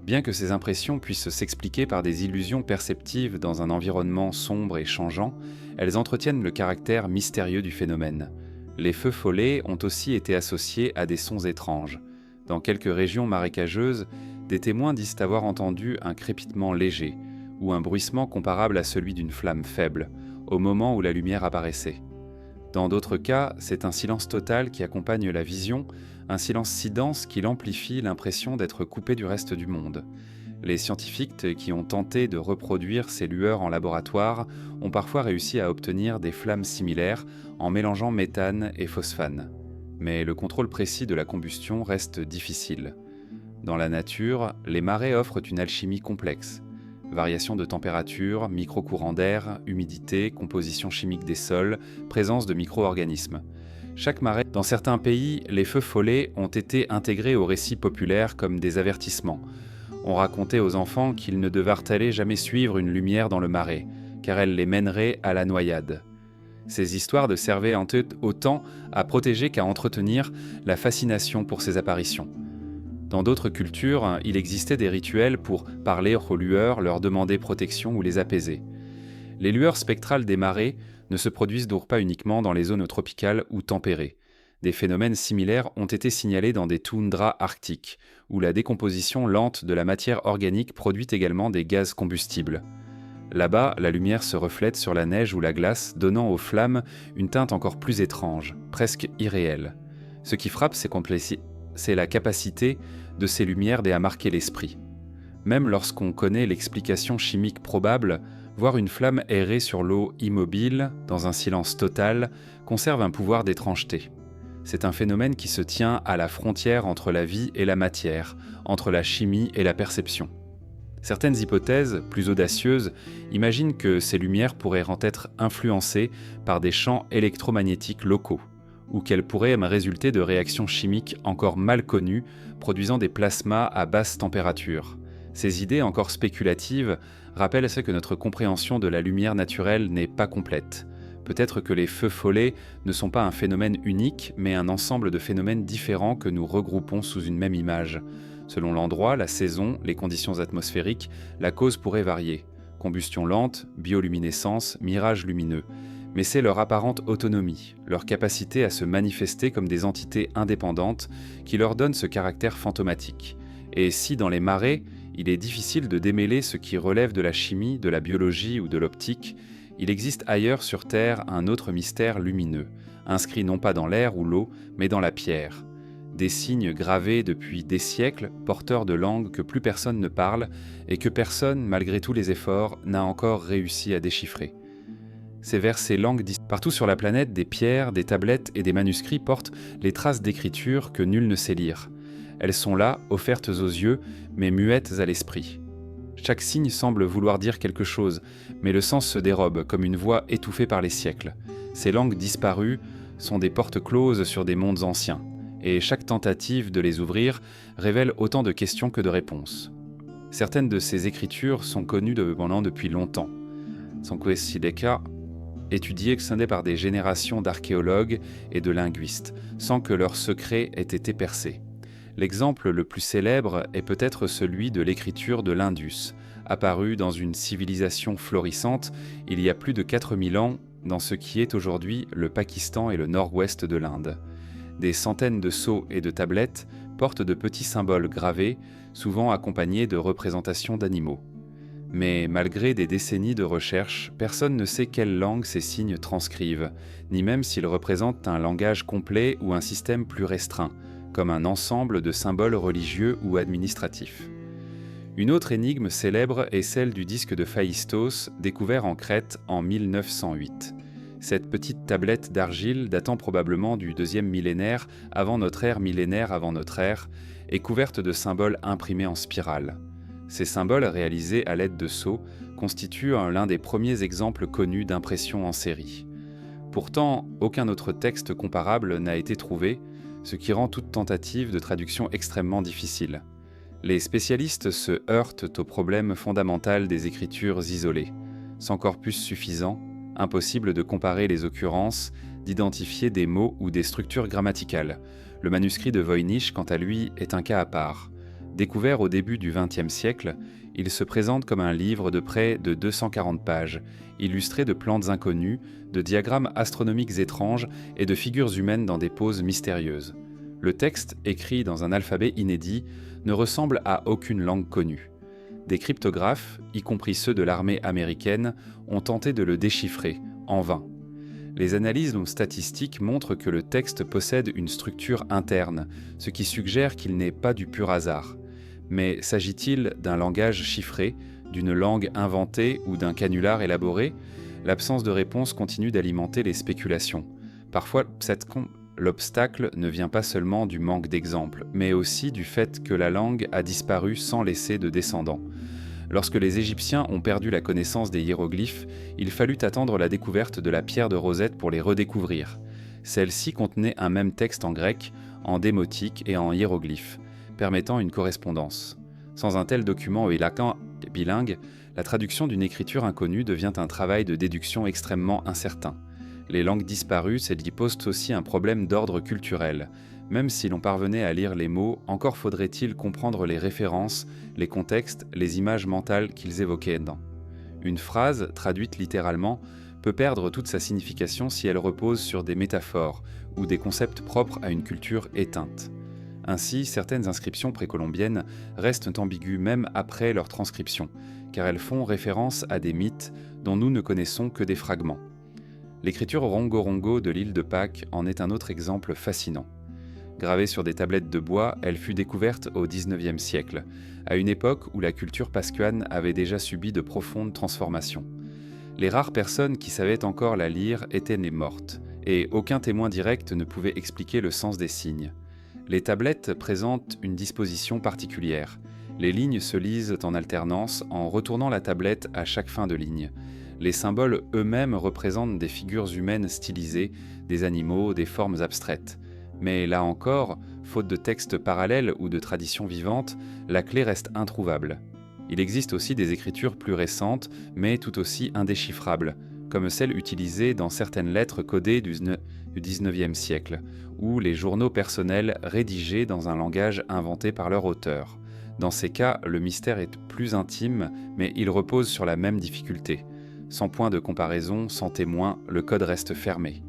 Bien que ces impressions puissent s'expliquer par des illusions perceptives dans un environnement sombre et changeant, elles entretiennent le caractère mystérieux du phénomène. Les feux follets ont aussi été associés à des sons étranges. Dans quelques régions marécageuses, des témoins disent avoir entendu un crépitement léger ou un bruissement comparable à celui d'une flamme faible, au moment où la lumière apparaissait. Dans d'autres cas, c'est un silence total qui accompagne la vision, un silence si dense qu'il amplifie l'impression d'être coupé du reste du monde. Les scientifiques qui ont tenté de reproduire ces lueurs en laboratoire ont parfois réussi à obtenir des flammes similaires en mélangeant méthane et phosphane. Mais le contrôle précis de la combustion reste difficile. Dans la nature, les marais offrent une alchimie complexe. Variation de température, micro-courants d'air, humidité, composition chimique des sols, présence de micro-organismes. Chaque marée, dans certains pays, les feux follets ont été intégrés au récit populaire comme des avertissements. On racontait aux enfants qu'ils ne devaient jamais suivre une lumière dans le marais, car elle les mènerait à la noyade. Ces histoires ne servaient autant à protéger qu'à entretenir la fascination pour ces apparitions. Dans d'autres cultures, il existait des rituels pour parler aux lueurs, leur demander protection ou les apaiser. Les lueurs spectrales des marées ne se produisent donc pas uniquement dans les zones tropicales ou tempérées. Des phénomènes similaires ont été signalés dans des toundras arctiques, où la décomposition lente de la matière organique produit également des gaz combustibles. Là-bas, la lumière se reflète sur la neige ou la glace, donnant aux flammes une teinte encore plus étrange, presque irréelle. Ce qui frappe, c'est la capacité de ces lumières à marquer l'esprit. Même lorsqu'on connaît l'explication chimique probable, voir une flamme errer sur l'eau immobile, dans un silence total, conserve un pouvoir d'étrangeté. C'est un phénomène qui se tient à la frontière entre la vie et la matière, entre la chimie et la perception. Certaines hypothèses, plus audacieuses, imaginent que ces lumières pourraient être influencées par des champs électromagnétiques locaux, ou qu'elles pourraient résulter de réactions chimiques encore mal connues, produisant des plasmas à basse température. Ces idées encore spéculatives rappellent que notre compréhension de la lumière naturelle n'est pas complète. Peut-être que les feux follets ne sont pas un phénomène unique, mais un ensemble de phénomènes différents que nous regroupons sous une même image. Selon l'endroit, la saison, les conditions atmosphériques, la cause pourrait varier. Combustion lente, bioluminescence, mirage lumineux. Mais c'est leur apparente autonomie, leur capacité à se manifester comme des entités indépendantes qui leur donne ce caractère fantomatique. Et si dans les marées, il est difficile de démêler ce qui relève de la chimie, de la biologie ou de l'optique, il existe ailleurs sur Terre un autre mystère lumineux, inscrit non pas dans l'air ou l'eau, mais dans la pierre. Des signes gravés depuis des siècles, porteurs de langues que plus personne ne parle et que personne, malgré tous les efforts, n'a encore réussi à déchiffrer. C'est vers ces langues partout sur la planète, des pierres, des tablettes et des manuscrits portent les traces d'écriture que nul ne sait lire. Elles sont là, offertes aux yeux, mais muettes à l'esprit. Chaque signe semble vouloir dire quelque chose, mais le sens se dérobe comme une voix étouffée par les siècles. Ces langues disparues sont des portes closes sur des mondes anciens, et chaque tentative de les ouvrir révèle autant de questions que de réponses. Certaines de ces écritures sont connues depuis longtemps. Sankoesileka étudiées par des générations d'archéologues et de linguistes, sans que leurs secrets aient été percés. L'exemple le plus célèbre est peut-être celui de l'écriture de l'Indus, apparue dans une civilisation florissante il y a plus de 4000 ans dans ce qui est aujourd'hui le Pakistan et le nord-ouest de l'Inde. Des centaines de sceaux et de tablettes portent de petits symboles gravés, souvent accompagnés de représentations d'animaux. Mais malgré des décennies de recherche, personne ne sait quelle langue ces signes transcrivent, ni même s'ils représentent un langage complet ou un système plus restreint, comme un ensemble de symboles religieux ou administratifs. Une autre énigme célèbre est celle du disque de Phaistos, découvert en Crète en 1908. Cette petite tablette d'argile, datant probablement du 2e millénaire avant notre ère millénaire avant notre ère, est couverte de symboles imprimés en spirale. Ces symboles, réalisés à l'aide de sceaux, constituent l'un des premiers exemples connus d'impression en série. Pourtant, aucun autre texte comparable n'a été trouvé, ce qui rend toute tentative de traduction extrêmement difficile. Les spécialistes se heurtent au problème fondamental des écritures isolées. Sans corpus suffisant, impossible de comparer les occurrences, d'identifier des mots ou des structures grammaticales. Le manuscrit de Voynich, quant à lui, est un cas à part. Découvert au début du XXe siècle, il se présente comme un livre de près de 240 pages, illustré de plantes inconnues, de diagrammes astronomiques étranges et de figures humaines dans des poses mystérieuses. Le texte, écrit dans un alphabet inédit, ne ressemble à aucune langue connue. Des cryptographes, y compris ceux de l'armée américaine, ont tenté de le déchiffrer, en vain. Les analyses statistiques montrent que le texte possède une structure interne, ce qui suggère qu'il n'est pas du pur hasard. Mais s'agit-il d'un langage chiffré, d'une langue inventée ou d'un canular élaboré ? L'absence de réponse continue d'alimenter les spéculations. Parfois, l'obstacle ne vient pas seulement du manque d'exemples, mais aussi du fait que la langue a disparu sans laisser de descendants. Lorsque les Égyptiens ont perdu la connaissance des hiéroglyphes, il fallut attendre la découverte de la pierre de Rosette pour les redécouvrir. Celle-ci contenait un même texte en grec, en démotique et en hiéroglyphes, permettant une correspondance. Sans un tel document bilingue, la traduction d'une écriture inconnue devient un travail de déduction extrêmement incertain. Les langues disparues posent aussi un problème d'ordre culturel. Même si l'on parvenait à lire les mots, encore faudrait-il comprendre les références, les contextes, les images mentales qu'ils évoquaient dedans. Une phrase, traduite littéralement, peut perdre toute sa signification si elle repose sur des métaphores ou des concepts propres à une culture éteinte. Ainsi, certaines inscriptions précolombiennes restent ambiguës même après leur transcription, car elles font référence à des mythes dont nous ne connaissons que des fragments. L'écriture rongo-rongo de l'île de Pâques en est un autre exemple fascinant. Gravée sur des tablettes de bois, elle fut découverte au XIXe siècle, à une époque où la culture pascuane avait déjà subi de profondes transformations. Les rares personnes qui savaient encore la lire étaient nées mortes, et aucun témoin direct ne pouvait expliquer le sens des signes. Les tablettes présentent une disposition particulière. Les lignes se lisent en alternance en retournant la tablette à chaque fin de ligne. Les symboles eux-mêmes représentent des figures humaines stylisées, des animaux, des formes abstraites. Mais là encore, faute de textes parallèles ou de traditions vivantes, la clé reste introuvable. Il existe aussi des écritures plus récentes, mais tout aussi indéchiffrables, comme celles utilisées dans certaines lettres codées du XIXe siècle, ou les journaux personnels rédigés dans un langage inventé par leur auteur. Dans ces cas, le mystère est plus intime, mais il repose sur la même difficulté. Sans point de comparaison, sans témoin, le code reste fermé.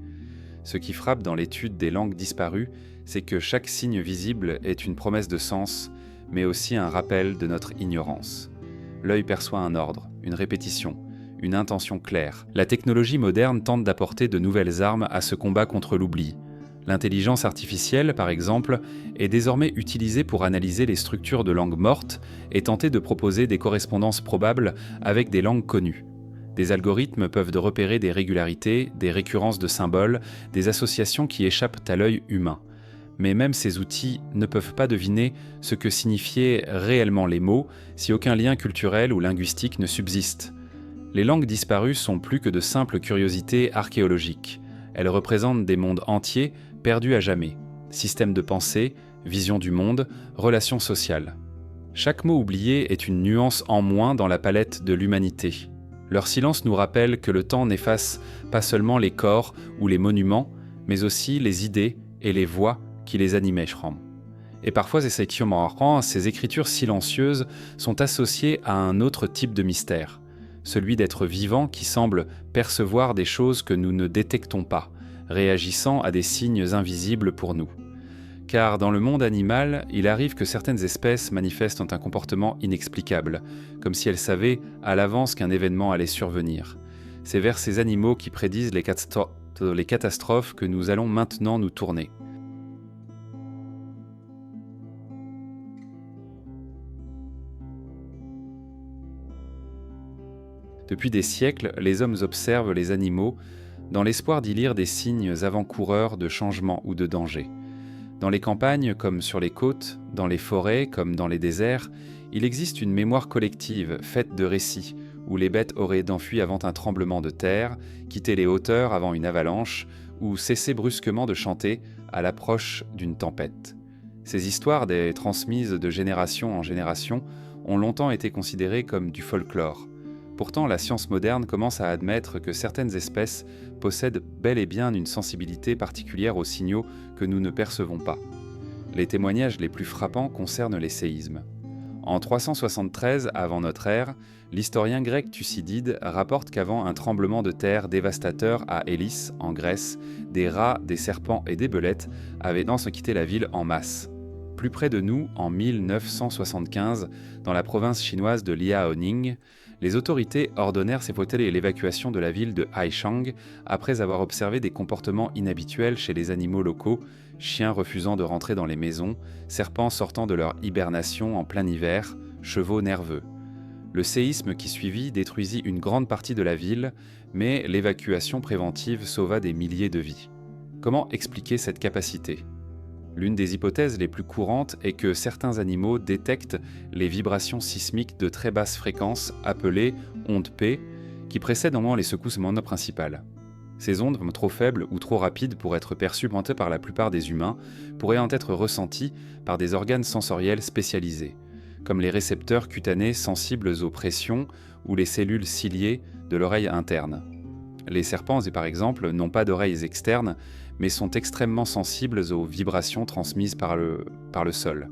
Ce qui frappe dans l'étude des langues disparues, c'est que chaque signe visible est une promesse de sens, mais aussi un rappel de notre ignorance. L'œil perçoit un ordre, une répétition, une intention claire. La technologie moderne tente d'apporter de nouvelles armes à ce combat contre l'oubli. L'intelligence artificielle, par exemple, est désormais utilisée pour analyser les structures de langues mortes et tenter de proposer des correspondances probables avec des langues connues. Des algorithmes peuvent repérer des régularités, des récurrences de symboles, des associations qui échappent à l'œil humain. Mais même ces outils ne peuvent pas deviner ce que signifiaient réellement les mots si aucun lien culturel ou linguistique ne subsiste. Les langues disparues sont plus que de simples curiosités archéologiques. Elles représentent des mondes entiers perdus à jamais. Systèmes de pensée, vision du monde, relations sociales. Chaque mot oublié est une nuance en moins dans la palette de l'humanité. Leur silence nous rappelle que le temps n'efface pas seulement les corps ou les monuments, mais aussi les idées et les voix qui les animaient. Et parfois, ces écritures silencieuses sont associées à un autre type de mystère, celui d'êtres vivants qui semblent percevoir des choses que nous ne détectons pas, réagissant à des signes invisibles pour nous. Car dans le monde animal, il arrive que certaines espèces manifestent un comportement inexplicable, comme si elles savaient à l'avance qu'un événement allait survenir. C'est vers ces animaux qui prédisent les catastrophes que nous allons maintenant nous tourner. Depuis des siècles, les hommes observent les animaux dans l'espoir d'y lire des signes avant-coureurs de changement ou de danger. Dans les campagnes comme sur les côtes, dans les forêts comme dans les déserts, il existe une mémoire collective faite de récits, où les bêtes auraient enfui avant un tremblement de terre, quitté les hauteurs avant une avalanche, ou cessé brusquement de chanter à l'approche d'une tempête. Ces histoires, transmises de génération en génération, ont longtemps été considérées comme du folklore. Pourtant, la science moderne commence à admettre que certaines espèces possèdent bel et bien une sensibilité particulière aux signaux que nous ne percevons pas. Les témoignages les plus frappants concernent les séismes. En 373 avant notre ère, l'historien grec Thucydide rapporte qu'avant un tremblement de terre dévastateur à Élis, en Grèce, des rats, des serpents et des belettes avaient quitté la ville en masse. Plus près de nous, en 1975, dans la province chinoise de Liaoning, les autorités ordonnèrent l'évacuation de la ville de Haichang après avoir observé des comportements inhabituels chez les animaux locaux, chiens refusant de rentrer dans les maisons, serpents sortant de leur hibernation en plein hiver, chevaux nerveux. Le séisme qui suivit détruisit une grande partie de la ville, mais l'évacuation préventive sauva des milliers de vies. Comment expliquer cette capacité ? L'une des hypothèses les plus courantes est que certains animaux détectent les vibrations sismiques de très basse fréquence appelées ondes P, qui précèdent au moins les secousses monoprincipales. Ces ondes, trop faibles ou trop rapides pour être perçues par la plupart des humains, pourraient en être ressenties par des organes sensoriels spécialisés, comme les récepteurs cutanés sensibles aux pressions ou les cellules ciliées de l'oreille interne. Les serpents, par exemple, n'ont pas d'oreilles externes, mais sont extrêmement sensibles aux vibrations transmises par le sol.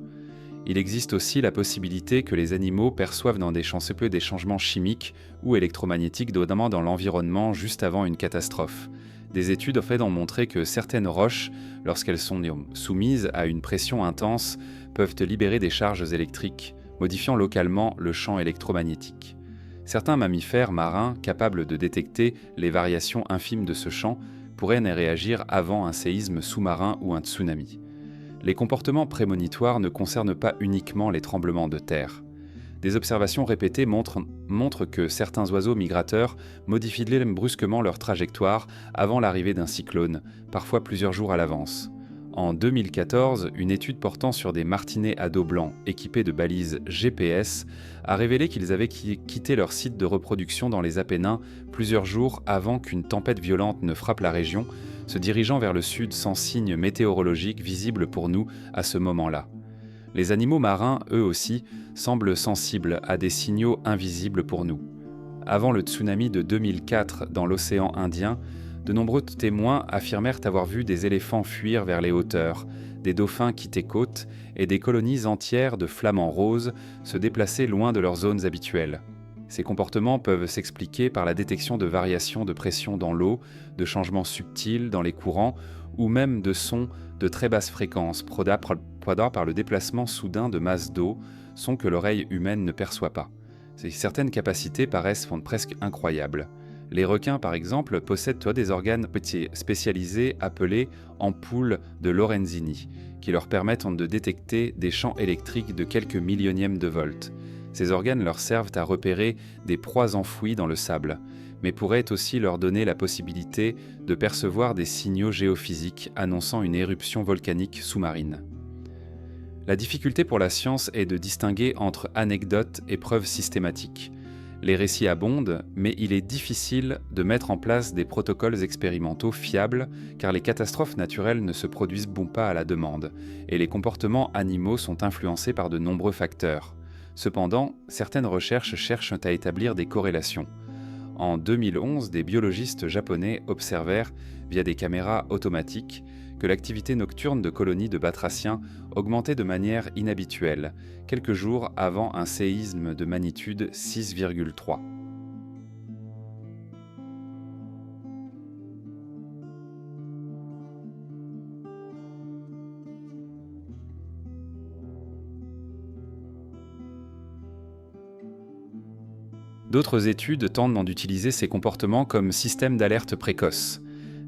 Il existe aussi la possibilité que les animaux perçoivent dans des changements chimiques ou électromagnétiques, notamment dans l'environnement juste avant une catastrophe. Des études ont montré que certaines roches, lorsqu'elles sont soumises à une pression intense, peuvent libérer des charges électriques, modifiant localement le champ électromagnétique. Certains mammifères marins capables de détecter les variations infimes de ce champ pourraient réagir avant un séisme sous-marin ou un tsunami. Les comportements prémonitoires ne concernent pas uniquement les tremblements de terre. Des observations répétées montrent que certains oiseaux migrateurs modifient brusquement leur trajectoire avant l'arrivée d'un cyclone, parfois plusieurs jours à l'avance. En 2014, une étude portant sur des martinets à dos blanc équipés de balises GPS a révélé qu'ils avaient quitté leur site de reproduction dans les Apennins plusieurs jours avant qu'une tempête violente ne frappe la région, se dirigeant vers le sud sans signe météorologique visible pour nous à ce moment-là. Les animaux marins, eux aussi, semblent sensibles à des signaux invisibles pour nous. Avant le tsunami de 2004 dans l'océan Indien, de nombreux témoins affirmèrent avoir vu des éléphants fuir vers les hauteurs, des dauphins quitter côte et des colonies entières de flamants roses se déplacer loin de leurs zones habituelles. Ces comportements peuvent s'expliquer par la détection de variations de pression dans l'eau, de changements subtils dans les courants ou même de sons de très basse fréquence produits par le déplacement soudain de masses d'eau, sons que l'oreille humaine ne perçoit pas. Certaines capacités paraissent presque incroyables. Les requins, par exemple, possèdent des organes spécialisés appelés ampoules de Lorenzini, qui leur permettent de détecter des champs électriques de quelques millionièmes de volts. Ces organes leur servent à repérer des proies enfouies dans le sable, mais pourraient aussi leur donner la possibilité de percevoir des signaux géophysiques annonçant une éruption volcanique sous-marine. La difficulté pour la science est de distinguer entre anecdotes et preuves systématiques. Les récits abondent, mais il est difficile de mettre en place des protocoles expérimentaux fiables car les catastrophes naturelles ne se produisent pas à la demande et les comportements animaux sont influencés par de nombreux facteurs. Cependant, certaines recherches cherchent à établir des corrélations. En 2011, des biologistes japonais observèrent, via des caméras automatiques, que l'activité nocturne de colonies de batraciens augmentait de manière inhabituelle, quelques jours avant un séisme de magnitude 6,3. D'autres études tentent d'utiliser ces comportements comme système d'alerte précoce.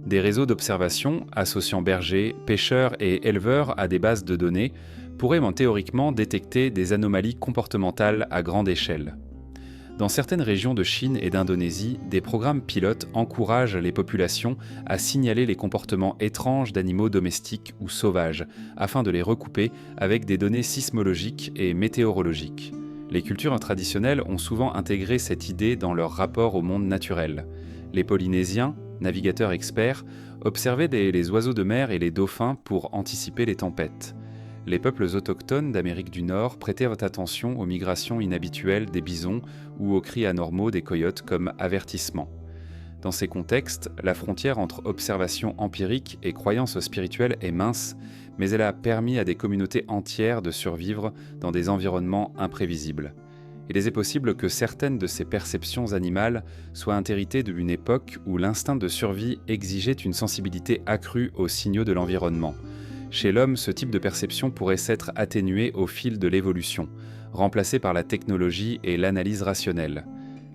Des réseaux d'observation associant bergers, pêcheurs et éleveurs à des bases de données pourraient théoriquement détecter des anomalies comportementales à grande échelle. Dans certaines régions de Chine et d'Indonésie, des programmes pilotes encouragent les populations à signaler les comportements étranges d'animaux domestiques ou sauvages afin de les recouper avec des données sismologiques et météorologiques. Les cultures traditionnelles ont souvent intégré cette idée dans leur rapport au monde naturel. Les Polynésiens, navigateurs experts, observaient les oiseaux de mer et les dauphins pour anticiper les tempêtes. Les peuples autochtones d'Amérique du Nord prêtaient attention aux migrations inhabituelles des bisons ou aux cris anormaux des coyotes comme avertissement. Dans ces contextes, la frontière entre observation empirique et croyance spirituelle est mince, mais elle a permis à des communautés entières de survivre dans des environnements imprévisibles. Il est possible que certaines de ces perceptions animales soient héritées d'une époque où l'instinct de survie exigeait une sensibilité accrue aux signaux de l'environnement. Chez l'homme, ce type de perception pourrait s'être atténué au fil de l'évolution, remplacé par la technologie et l'analyse rationnelle.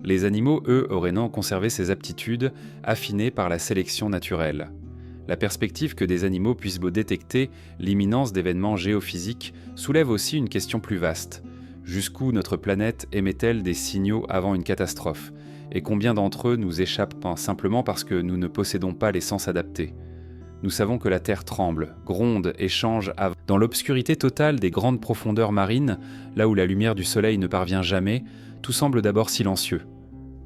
Les animaux, eux, auraient conservé ces aptitudes, affinées par la sélection naturelle. La perspective que des animaux puissent détecter l'imminence d'événements géophysiques soulève aussi une question plus vaste. Jusqu'où notre planète émet-elle des signaux avant une catastrophe? Et combien d'entre eux nous échappent simplement parce que nous ne possédons pas les sens adaptés? Nous savons que la Terre tremble, gronde et change dans l'obscurité totale des grandes profondeurs marines, là où la lumière du soleil ne parvient jamais, tout semble d'abord silencieux.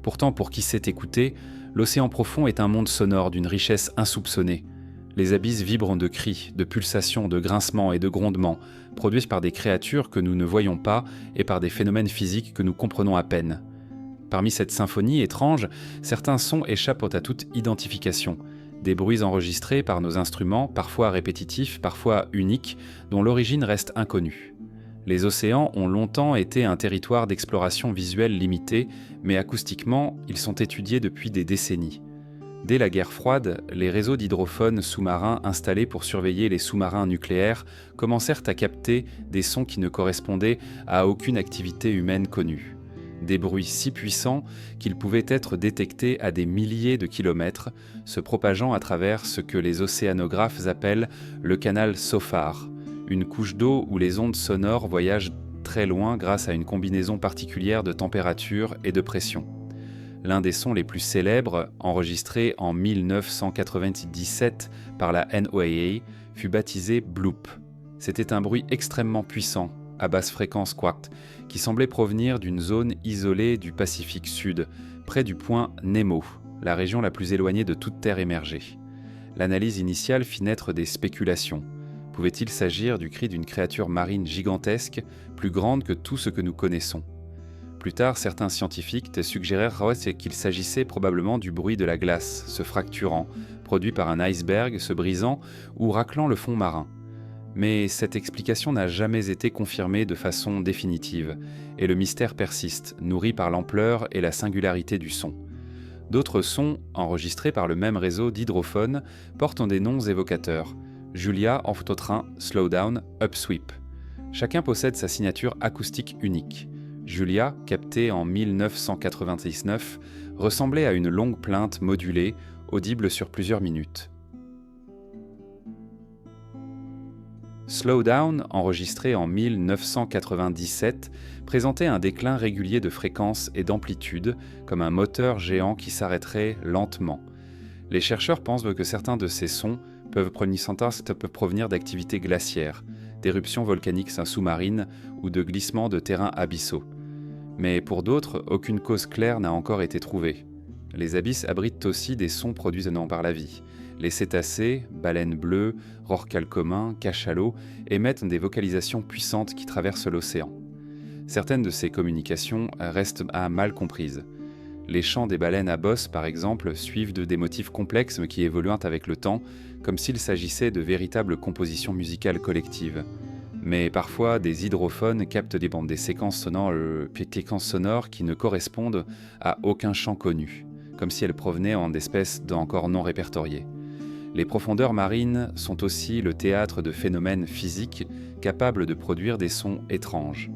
Pourtant, pour qui sait écouter, l'océan profond est un monde sonore d'une richesse insoupçonnée. Les abysses vibrent de cris, de pulsations, de grincements et de grondements, produits par des créatures que nous ne voyons pas et par des phénomènes physiques que nous comprenons à peine. Parmi cette symphonie étrange, certains sons échappent à toute identification. Des bruits enregistrés par nos instruments, parfois répétitifs, parfois uniques, dont l'origine reste inconnue. Les océans ont longtemps été un territoire d'exploration visuelle limité, mais acoustiquement, ils sont étudiés depuis des décennies. Dès la guerre froide, les réseaux d'hydrophones sous-marins installés pour surveiller les sous-marins nucléaires commencèrent à capter des sons qui ne correspondaient à aucune activité humaine connue. Des bruits si puissants qu'ils pouvaient être détectés à des milliers de kilomètres, se propageant à travers ce que les océanographes appellent le canal SOFAR, une couche d'eau où les ondes sonores voyagent très loin grâce à une combinaison particulière de température et de pression. L'un des sons les plus célèbres, enregistré en 1997 par la NOAA, fut baptisé Bloop. C'était un bruit extrêmement puissant, à basse fréquence quark, qui semblait provenir d'une zone isolée du Pacifique Sud, près du point Nemo, la région la plus éloignée de toute terre émergée. L'analyse initiale fit naître des spéculations. Pouvait-il s'agir du cri d'une créature marine gigantesque, plus grande que tout ce que nous connaissons ? Plus tard, certains scientifiques suggérèrent qu'il s'agissait probablement du bruit de la glace se fracturant, produit par un iceberg se brisant ou raclant le fond marin. Mais cette explication n'a jamais été confirmée de façon définitive, et le mystère persiste, nourri par l'ampleur et la singularité du son. D'autres sons, enregistrés par le même réseau d'hydrophones, portent des noms évocateurs. Julia, Amphotrain, Slowdown, Upsweep. Chacun possède sa signature acoustique unique. Julia, captée en 1999, ressemblait à une longue plainte modulée, audible sur plusieurs minutes. Slowdown, enregistré en 1997, présentait un déclin régulier de fréquence et d'amplitude, comme un moteur géant qui s'arrêterait lentement. Les chercheurs pensent que certains de ces sons peuvent provenir d'activités glaciaires, d'éruptions volcaniques sous-marines ou de glissements de terrains abyssaux. Mais pour d'autres, aucune cause claire n'a encore été trouvée. Les abysses abritent aussi des sons produits par la vie. Les cétacés, baleines bleues, rorquals communs, cachalots émettent des vocalisations puissantes qui traversent l'océan. Certaines de ces communications restent mal comprises. Les chants des baleines à bosse, par exemple, suivent des motifs complexes qui évoluent avec le temps, comme s'il s'agissait de véritables compositions musicales collectives. Mais parfois, des hydrophones captent des séquences sonores qui ne correspondent à aucun chant connu, comme si elles provenaient d'espèces encore non répertoriées. Les profondeurs marines sont aussi le théâtre de phénomènes physiques capables de produire des sons étranges.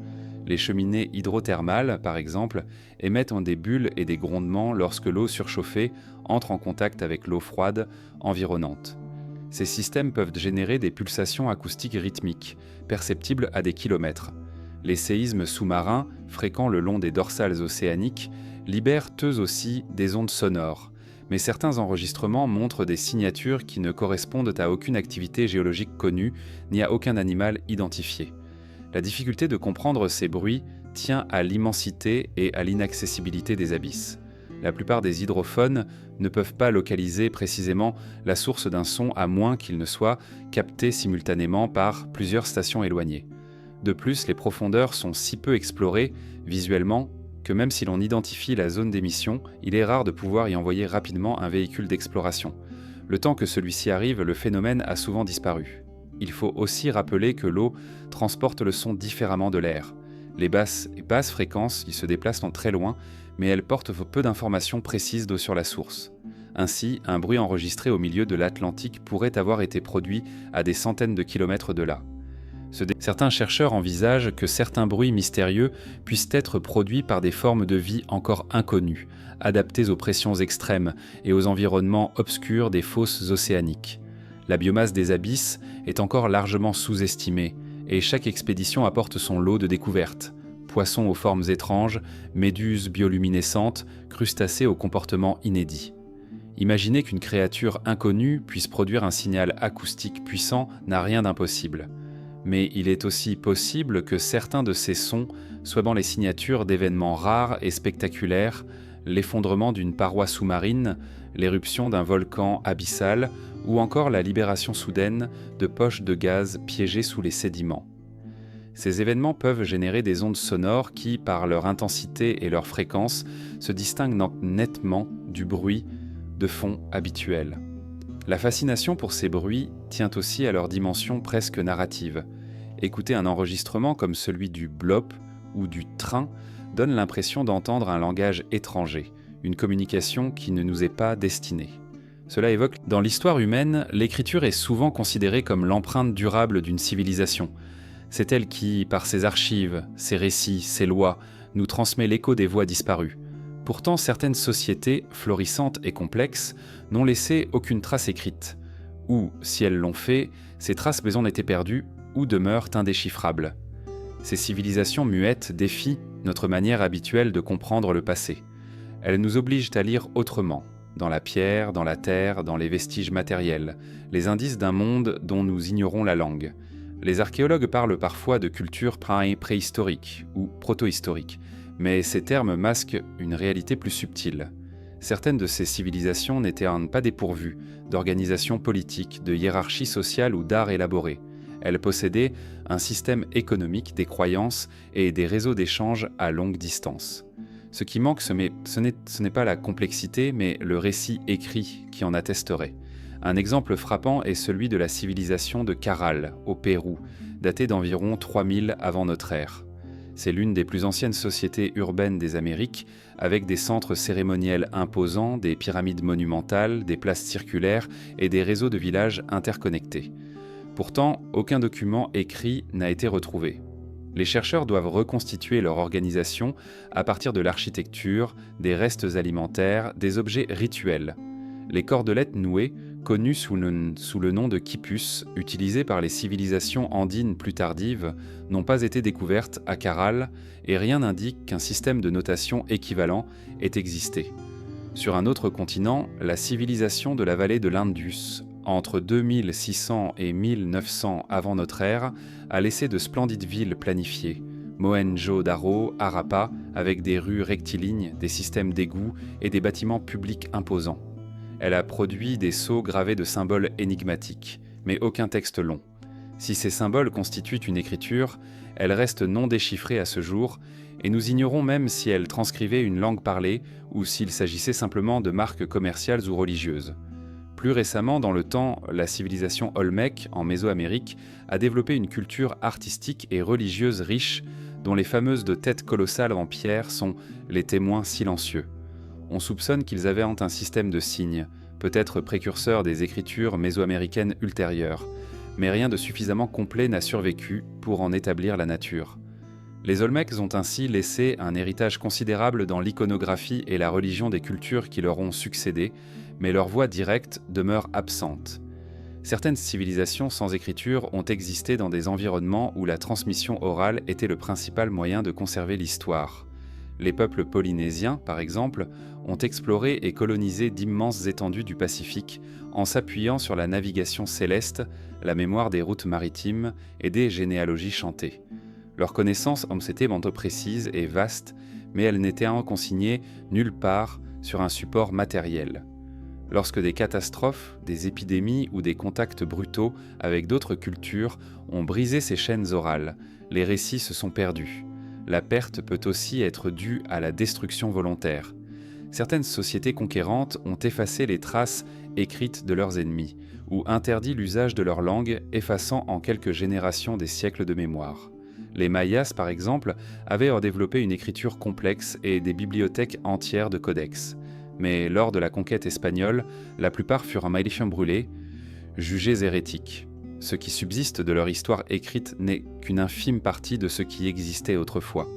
Les cheminées hydrothermales, par exemple, émettent des bulles et des grondements lorsque l'eau surchauffée entre en contact avec l'eau froide environnante. Ces systèmes peuvent générer des pulsations acoustiques rythmiques, perceptibles à des kilomètres. Les séismes sous-marins, fréquents le long des dorsales océaniques, libèrent eux aussi des ondes sonores. Mais certains enregistrements montrent des signatures qui ne correspondent à aucune activité géologique connue, ni à aucun animal identifié. La difficulté de comprendre ces bruits tient à l'immensité et à l'inaccessibilité des abysses. La plupart des hydrophones ne peuvent pas localiser précisément la source d'un son à moins qu'il ne soit capté simultanément par plusieurs stations éloignées. De plus, les profondeurs sont si peu explorées visuellement que même si l'on identifie la zone d'émission, il est rare de pouvoir y envoyer rapidement un véhicule d'exploration. Le temps que celui-ci arrive, le phénomène a souvent disparu. Il faut aussi rappeler que l'eau transporte le son différemment de l'air. Les basses fréquences y se déplacent très loin, mais elles portent peu d'informations précises sur la source. Ainsi, un bruit enregistré au milieu de l'Atlantique pourrait avoir été produit à des centaines de kilomètres de là. Certains chercheurs envisagent que certains bruits mystérieux puissent être produits par des formes de vie encore inconnues, adaptées aux pressions extrêmes et aux environnements obscurs des fosses océaniques. La biomasse des abysses est encore largement sous-estimée, et chaque expédition apporte son lot de découvertes. Poissons aux formes étranges, méduses bioluminescentes, crustacés aux comportements inédits. Imaginer qu'une créature inconnue puisse produire un signal acoustique puissant n'a rien d'impossible. Mais il est aussi possible que certains de ces sons soient les signatures d'événements rares et spectaculaires, l'effondrement d'une paroi sous-marine, l'éruption d'un volcan abyssal ou encore la libération soudaine de poches de gaz piégées sous les sédiments. Ces événements peuvent générer des ondes sonores qui, par leur intensité et leur fréquence, se distinguent nettement du bruit de fond habituel. La fascination pour ces bruits tient aussi à leur dimension presque narrative. Écouter un enregistrement comme celui du blop ou du train donne l'impression d'entendre un langage étranger, une communication qui ne nous est pas destinée. Cela évoque, dans l'histoire humaine, l'écriture est souvent considérée comme l'empreinte durable d'une civilisation. C'est elle qui, par ses archives, ses récits, ses lois, nous transmet l'écho des voix disparues. Pourtant, certaines sociétés, florissantes et complexes, n'ont laissé aucune trace écrite. Ou, si elles l'ont fait, ces traces ont été perdues ou demeurent indéchiffrables. Ces civilisations muettes défient notre manière habituelle de comprendre le passé. Elles nous obligent à lire autrement, dans la pierre, dans la terre, dans les vestiges matériels, les indices d'un monde dont nous ignorons la langue. Les archéologues parlent parfois de culture préhistorique ou protohistorique, mais ces termes masquent une réalité plus subtile. Certaines de ces civilisations n'étaient pas dépourvues d'organisations politiques, de hiérarchies sociales ou d'art élaborés. Elles possédaient un système économique, des croyances et des réseaux d'échanges à longue distance. Ce qui manque, ce n'est pas la complexité, mais le récit écrit qui en attesterait. Un exemple frappant est celui de la civilisation de Caral, au Pérou, datée d'environ 3000 avant notre ère. C'est l'une des plus anciennes sociétés urbaines des Amériques, avec des centres cérémoniels imposants, des pyramides monumentales, des places circulaires et des réseaux de villages interconnectés. Pourtant, aucun document écrit n'a été retrouvé. Les chercheurs doivent reconstituer leur organisation à partir de l'architecture, des restes alimentaires, des objets rituels. Les cordelettes nouées, connues sous le nom de quipus, utilisées par les civilisations andines plus tardives, n'ont pas été découvertes à Caral et rien n'indique qu'un système de notation équivalent ait existé. Sur un autre continent, la civilisation de la vallée de l'Indus, entre 2600 et 1900 avant notre ère, a laissé de splendides villes planifiées. Mohenjo-Daro, Harappa, avec des rues rectilignes, des systèmes d'égouts et des bâtiments publics imposants. Elle a produit des sceaux gravés de symboles énigmatiques, mais aucun texte long. Si ces symboles constituent une écriture, elle reste non déchiffrée à ce jour, et nous ignorons même si elle transcrivait une langue parlée ou s'il s'agissait simplement de marques commerciales ou religieuses. Plus récemment, dans le temps, la civilisation Olmec, en Mésoamérique, a développé une culture artistique et religieuse riche, dont les fameuses de têtes colossales en pierre sont les témoins silencieux. On soupçonne qu'ils avaient un système de signes, peut-être précurseur des écritures mésoaméricaines ultérieures, mais rien de suffisamment complet n'a survécu pour en établir la nature. Les Olmecs ont ainsi laissé un héritage considérable dans l'iconographie et la religion des cultures qui leur ont succédé, mais leur voix directe demeure absente. Certaines civilisations sans écriture ont existé dans des environnements où la transmission orale était le principal moyen de conserver l'histoire. Les peuples polynésiens, par exemple, ont exploré et colonisé d'immenses étendues du Pacifique en s'appuyant sur la navigation céleste, la mémoire des routes maritimes et des généalogies chantées. Leurs connaissances s'étaient précises et vastes, mais elles n'étaient consignées nulle part sur un support matériel. Lorsque des catastrophes, des épidémies ou des contacts brutaux avec d'autres cultures ont brisé ces chaînes orales, les récits se sont perdus. La perte peut aussi être due à la destruction volontaire. Certaines sociétés conquérantes ont effacé les traces écrites de leurs ennemis, ou interdit l'usage de leur langue, effaçant en quelques générations des siècles de mémoire. Les Mayas, par exemple, avaient développé une écriture complexe et des bibliothèques entières de codex. Mais lors de la conquête espagnole, la plupart furent brûlés, jugés hérétiques. Ce qui subsiste de leur histoire écrite n'est qu'une infime partie de ce qui existait autrefois.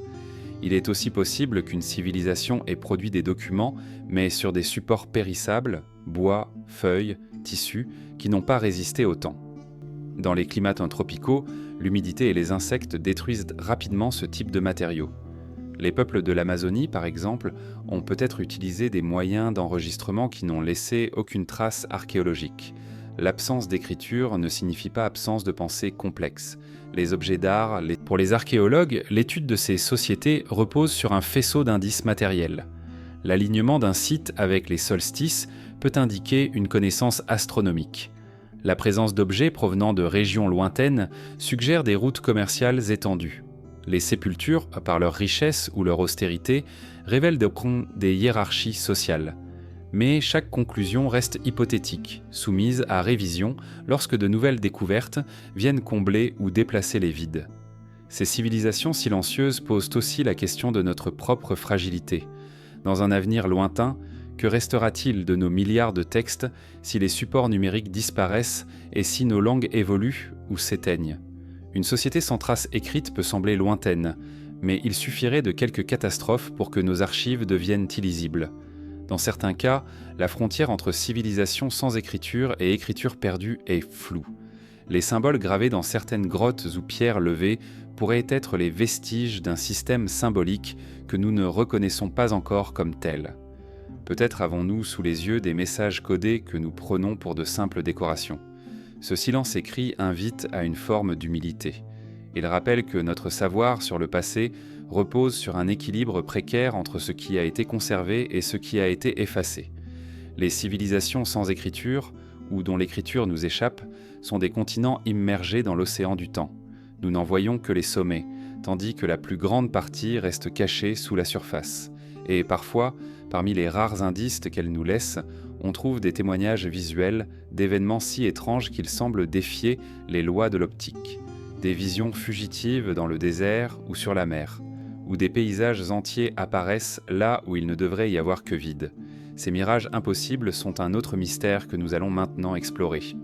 Il est aussi possible qu'une civilisation ait produit des documents, mais sur des supports périssables, bois, feuilles, tissus, qui n'ont pas résisté au temps. Dans les climats tropicaux, l'humidité et les insectes détruisent rapidement ce type de matériaux. Les peuples de l'Amazonie, par exemple, ont peut-être utilisé des moyens d'enregistrement qui n'ont laissé aucune trace archéologique. L'absence d'écriture ne signifie pas absence de pensée complexe. Les objets d'art, pour les archéologues, l'étude de ces sociétés repose sur un faisceau d'indices matériels. L'alignement d'un site avec les solstices peut indiquer une connaissance astronomique. La présence d'objets provenant de régions lointaines suggère des routes commerciales étendues. Les sépultures, par leur richesse ou leur austérité, révèlent des hiérarchies sociales. Mais chaque conclusion reste hypothétique, soumise à révision lorsque de nouvelles découvertes viennent combler ou déplacer les vides. Ces civilisations silencieuses posent aussi la question de notre propre fragilité. Dans un avenir lointain, que restera-t-il de nos milliards de textes si les supports numériques disparaissent et si nos langues évoluent ou s'éteignent ? Une société sans trace écrite peut sembler lointaine, mais il suffirait de quelques catastrophes pour que nos archives deviennent illisibles. Dans certains cas, la frontière entre civilisation sans écriture et écriture perdue est floue. Les symboles gravés dans certaines grottes ou pierres levées pourraient être les vestiges d'un système symbolique que nous ne reconnaissons pas encore comme tel. Peut-être avons-nous sous les yeux des messages codés que nous prenons pour de simples décorations. Ce silence écrit invite à une forme d'humilité. Il rappelle que notre savoir sur le passé repose sur un équilibre précaire entre ce qui a été conservé et ce qui a été effacé. Les civilisations sans écriture, ou dont l'écriture nous échappe, sont des continents immergés dans l'océan du temps. Nous n'en voyons que les sommets, tandis que la plus grande partie reste cachée sous la surface. Et parfois, parmi les rares indices qu'elle nous laisse, on trouve des témoignages visuels d'événements si étranges qu'ils semblent défier les lois de l'optique. Des visions fugitives dans le désert ou sur la mer, où des paysages entiers apparaissent là où il ne devrait y avoir que vide. Ces mirages impossibles sont un autre mystère que nous allons maintenant explorer.